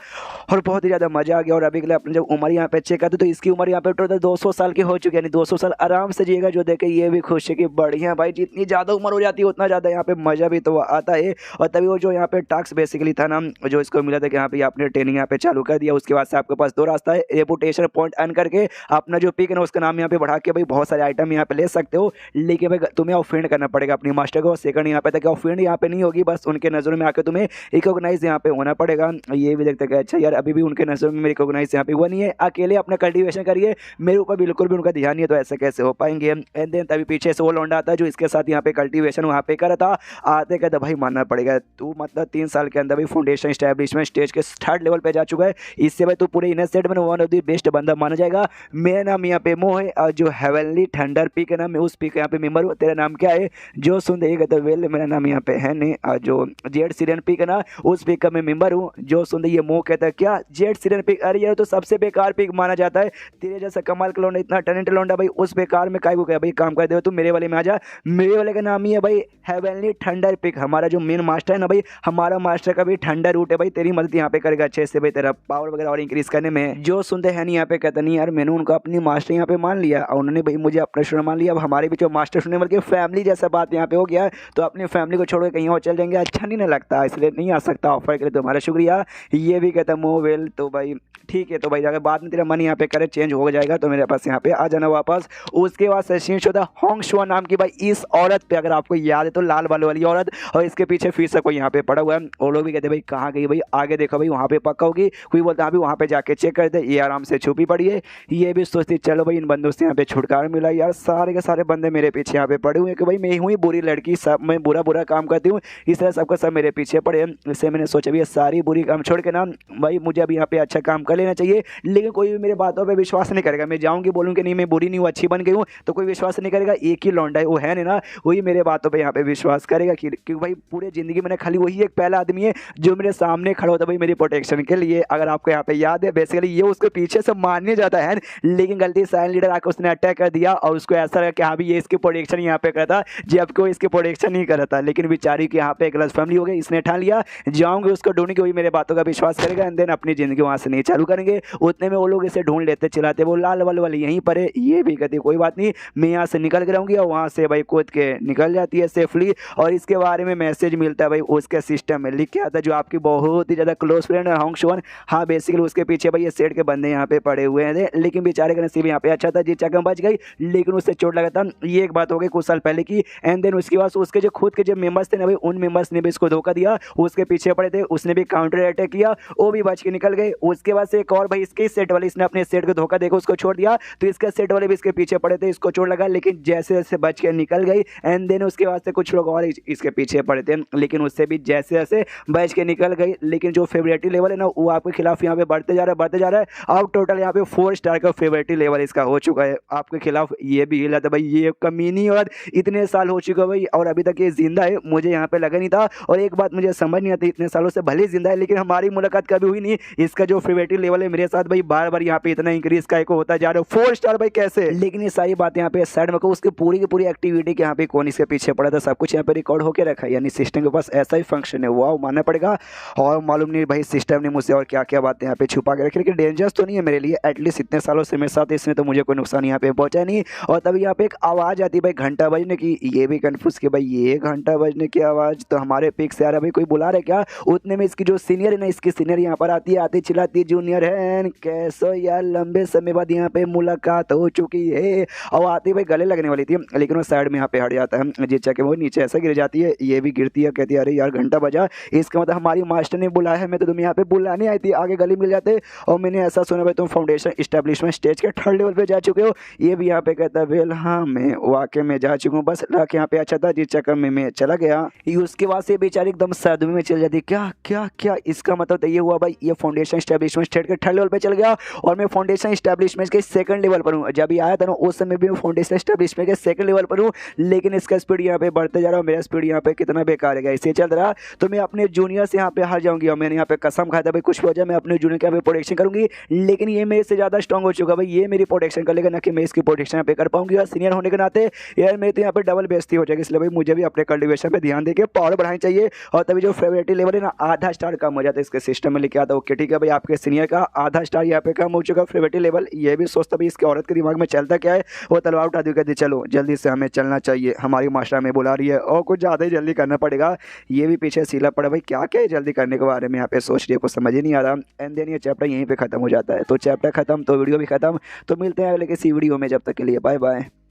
और बहुत ही ज्यादा मजा आ गया। और अभी के लिए अपने जब उम्र यहाँ पे चेक करते तो इसकी उम्र यहाँ पे टोटल 200 साल की हो चुकी है, यानी 200 साल आराम से जिएगा। जो देखे ये भी खुश है कि बढ़िया भाई जितनी ज्यादा उम्र हो जाती है उतना ज्यादा यहाँ पे मजा भी तो आता है। और तभी वो जो यहाँ पे टास्क बेसिकली था ना जो इसको मिला था कि यहाँ पे आपने ट्रेनिंग यहाँ पे चालू कर दिया, उसके बाद से आपके पास 2 रास्ता है। रेपुटेशन पॉइंट अर्न करके अपना जो पिक है ना उसका नाम यहाँ पे बढ़ा के भाई बहुत सारे आइटम यहाँ पे ले सकते हो, लेकिन भाई तुम्हें ऑफेंड करना पड़ेगा अपनी मास्टर को। सेकंड यहाँ पे था कि ऑफेंड यहाँ पे नहीं होगी, बस उनके नजरों में आके तुम्हें रिकॉग्नाइज यहाँ पे होना पड़ेगा। ये भी देखते कि अच्छा यार अभी भी उनके नजरों में रिकॉग्नाइज यहाँ पे हुआ नहीं है। अकेले अपना कल्टीवेशन करिए, मेरे ऊपर बिल्कुल भी उनका ध्यान नहीं है, तो ऐसे कैसे हो पाएंगे। एंड देन तभी पीछे से वो लौंडा आता है जो इसके साथ यहाँ पे कल्टीवेशन वहाँ पे करा था। आते कहते भाई मानना पड़ेगा तू मतलब 3 साल के अंदर भाई फाउंडेशन स्टैब्लिशमेंट स्टेज के 3rd लेवल पे जा चुका है। इससे भाई तू पूरे इनर सेट में वन ऑफ द बेस्ट बंदा माना जाएगा। मेरा नाम यहाँ पे मोह है और जो हेवनली थंडर पीक है ना मैं उस पीक यहाँ पे मेंबर हूँ। तेरा नाम क्या है? जो सुन देगा तो वेल मेरा नाम यहाँ पे है नहीं। और जो जेड सीरियन पीक है ना उस पीक का मैं मेंबर हूँ। जो सुन दे ये मोह कहता है क्या जेड सीरियन पीक, अरे यार तो सबसे बेकार पीक माना जाता है। तेरे जैसा कमाल का लौंडा इतना टैलेंट लौंडा भाई उस बेकार में काय को क्या भाई काम कर दे, तू मेरे वाले में आ जा। मेरे वाले का नाम ही है भाई हेवनली थंडर पीक। हमारा जो मेन मास्टर है ना भाई, हमारा मास्टर का भी ठंडा रूट है भाई। तेरी मदद यहाँ पे करेगा अच्छे से भाई तेरा पावर वगैरह और इंक्रीज करने में। जो सुनते हैं हैन यहाँ पे कहता नहीं यार मैंने उनको अपनी मास्टर यहाँ पे मान लिया और उन्होंने भाई मुझे अपना स्टूडेंट मान लिया। अब हमारे भी जो मास्टर स्टूडेंट बल्कि फैमिली जैसा बात यहाँ पे हो गया है, तो अपनी फैमिली को छोड़ के कहीं और चल जाएंगे, अच्छा नहीं ना लगता, इसलिए नहीं आ सकता। ऑफर के लिए तुम्हारा शुक्रिया। ये भी कहता मो वेल, तो भाई ठीक है, तो भाई अगर बाद में तेरा मन यहाँ पे करे चेंज हो जाएगा तो मेरे पास यहाँ पे आ जाना वापस। उसके बाद सचिन शुदा होंगशुआ नाम की भाई इस औरत पे अगर आपको याद है तो लाल बालों वाली औरत, और इसके पीछे फिर से कोई यहाँ पे पड़ा हुआ है। वो लोग भी कहते भाई कहाँ गई भाई, आगे देखो भाई वहाँ पे पक्का होगी, कोई बोलता है अभी वहाँ पे जाके चेक करते, ये आराम से छुपी पड़ी है। ये भी सोचती चलो भाई इन बंदों से यहाँ पे छुटकारा मिला, यार सारे के सारे बंदे मेरे पीछे यहाँ पे पड़े हुए हैं कि भाई मैं हुई बुरी लड़की, सब मैं बुरा बुरा काम करती हूँ, इस तरह सबका सब मेरे पीछे पड़े हैं। इससे मैंने सोचा भी ये सारी बुरी काम छोड़ के ना भाई मुझे अभी यहाँ पे अच्छा काम कर लेना चाहिए। लेकिन कोई भी मेरे बातों पे विश्वास नहीं करेगा, मैं जाऊँगी बोलूँगी नहीं मैं बुरी नहीं हूँ अच्छी बन गई हूँ, तो कोई विश्वास नहीं करेगा। एक ही लौंडा है वो है ना, वही मेरे बातों पे यहाँ पे विश्वास करेगा क्योंकि भाई पूरे ज़िंदगी मैंने खाली वही एक पहला आदमी है जो मेरे सामने खड़ा होता है भाई मेरी प्रोटेक्शन के लिए। अगर आपको यहाँ पे याद है बेसिकली ये उसके पीछे से मारने जाता है, लेकिन गलती साइलेंट लीडर आकर उसने अटैक कर दिया और उसको ऐसा लगा कि हाँ भी ये इसकी प्रोटेक्शन यहाँ पे करता, जबकि वो इसकी प्रोटेक्शन नहीं कर रहा था। लेकिन बेचारी की यहाँ पे गलत फैमिली हो गई, इसने ठान लिया जाऊँगी उसको ढूंढने की, वही मेरे बातों का विश्वास करेगा एंड देन अपनी ज़िंदगी वहाँ से नहीं चालू करेंगे। उतने में वो लोग इसे ढूंढ लेते चिल्लाते वो लाल वाली यहीं पर है। ये भी कहती कोई बात नहीं मैं यहाँ से निकल के रहूँगी, और वहाँ से भाई कूद के निकल जाती है सेफली। और इसके बारे में मैसेज मिलता है भाई उसके सिस्टम में लिख के आता है जो आपकी बहुत ही ज़्यादा क्लोज फ्रेंड है होंगशुआ। हाँ बेसिकली उसके पीछे भाई ये सेट के बंदे यहाँ पे पड़े हुए हैं, लेकिन बेचारे का नसीब यहाँ पे अच्छा था, जी चक्कर बच गई, लेकिन उससे चोट लगा था। ये एक बात हो गई कुछ साल पहले की। एंड देन उसके बाद उसके जो खुद के जो मेंबर्स थे ना भाई उन मेंबर्स ने भी इसको धोखा दिया, उसके पीछे पड़े थे, उसने भी काउंटर अटैक किया, वो भी बच के निकल गए। उसके बाद से एक और भाई इसके सेट वाले इसने अपने सेट को धोखा देकर उसको छोड़ दिया, तो इसके सेट वाले भी इसके पीछे पड़े थे, इसको चोट लगा लेकिन जैसे जैसे बच के निकल गई। एंड देन उसके बाद से कुछ लोग और इसके पीछे पड़े थे, लेकिन उससे भी जैसे जैसे बच के निकल गई। लेकिन जो फेवरेटी लेवल है ना वो आपके खिलाफ यहाँ पे बढ़ते जा रहा है। अब टोटल यहाँ पे 4 स्टार का फेवरेटी लेवल इसका हो चुका है आपके खिलाफ। ये भी हिला था भाई ये कमीनी और इतने साल हो चुका भाई और अभी तक ये जिंदा है, मुझे यहाँ पे लगा नहीं था। और एक बात मुझे समझ नहीं आती, इतने सालों से भले जिंदा है लेकिन हमारी मुलाकात कभी हुई नहीं। इसका जो फेवरेटी लेवल है मेरे साथ भाई बार बार यहाँ पे इतना इंक्रीज का होता जा रहा है, 4 स्टार भाई कैसे। लेकिन ये सारी बातें यहाँ पे साइड में को उसकी पूरी की पूरी एक्टिविटी के यहाँ पे कौन इसके पीछे पड़ा था सब कुछ यहाँ पे रिकॉर्ड होकर रखा है, यानी सिस्टम के पास ऐसा ही फंक्शन है, वाह मानना पड़ेगा। और मालूम नहीं भाई सिस्टम ने मुझसे और क्या क्या बातें यहाँ पे छुपा के रखी, लेकिन डेंजरस तो नहीं है मेरे लिए, एटलीस्ट इतने सालों से मेरे साथ इसने तो मुझे कोई नुकसान यहाँ पे पहुंचा नहीं। और तभी यहाँ पे एक आवाज़ आती भाई घंटा बजने की, ये भी कन्फ्यूज कि भाई ये घंटा बजने की आवाज़ तो हमारे पिक से आ रहा है भाई कोई बुला रहा है क्या। उतने में इसकी जो सीनियर है ना इसकी सीनियर यहाँ पर आती है, आती चिल्लाती जूनियर है कैसो यार लंबे समय बाद यहाँ पे मुलाकात हो चुकी है। और आती भाई गले लगने वाली थी लेकिन वो साइड में यहाँ पे हट जाता है, जिससे कि वो नीचे ऐसा गिर जाती है। ये भी गिरती है, कहती है अरे यार घंटा बजा, इसका मतलब हमारी मास्टर ने बुलाया है, मैं तो तुम यहाँ पे बुलाने आई थी, आगे गली मिल जाते। और मैंने ऐसा सुना भाई तुम फाउंडेशन इस्टेब्लिशमेंट स्टेज के 3rd लेवल पे जा चुके हो। ये भी यहाँ पे कहता है वेल हाँ मैं वाकई में जा चुका हूँ, बस लक यहाँ पे अच्छा था जिस चक्कर में मैं चला गया। उसके बाद से बेचारी एकदम सदमे में चल जाती, क्या क्या क्या इसका मतलब तो ये हुआ भाई ये फाउंडेशन इस्टेब्लिशमेंट स्टेज के 3rd लेवल पे चल गया और मैं फाउंडेशन इस्टेब्लिशमेंट के 2nd लेवल पर हूँ। जब ये आया था ना उस समय भी मैं फाउंडेशन इस्टेब्लिशमेंट के 2nd लेवल पर हूँ, लेकिन इसका स्पीड यहाँ पे बढ़ते जा रहा है, मेरा स्पीड यहाँ पे कितना बेकार है इसे चल रहा, तो मैं अपने जूनियर से यहाँ पे हार जाऊंगी। और मैंने यहाँ पे कसम खाया था भाई कुछ वजह मैं अपने जूनियर का प्रोटेक्शन करूंगी, लेकिन ये मेरे से ज़्यादा स्ट्रॉन्ग हो चुका भाई, ये मेरी प्रोटेक्शन कर लेगा ना कि मैं इसकी प्रोटेक्शन यहाँ पे कर पाऊंगी। और सीनियर होने के नाते यार मेरे तो यहाँ पे डबल बेइज्जती हो जाएगी, इसलिए भाई मुझे भी अपने कल्टिवेशन पे ध्यान देकर पावर बढ़ानी चाहिए। और तभी जो फेवरेटी लेवल है ना आधा स्टार कम हो जाता है इसके सिस्टम में लिखा था। ओके ठीक है भाई आपके सीनियर का आधा स्टार यहाँ पे कम हो चुका फेवरेटी लेवल। ये भी सोचता भाई इसके औरत के दिमाग में चलता क्या है, वो तलवार उठा दी कहती चलो जल्दी से हमें चलना चाहिए, हमारी मास्टर में बुला रही है और कुछ ज़्यादा ही जल्दी करना पड़ेगा। ये भी पीछे सीला पड़ा भाई क्या क्या है जल्दी करने के बारे में यहाँ पे सोच रही है, कुछ समझ ही नहीं आ रहा। एंड देन ये चैप्टर यहीं पे खत्म हो जाता है। तो चैप्टर खत्म तो वीडियो भी खत्म, तो मिलते हैं अगले किसी वीडियो में, जब तक के लिए बाय बाय।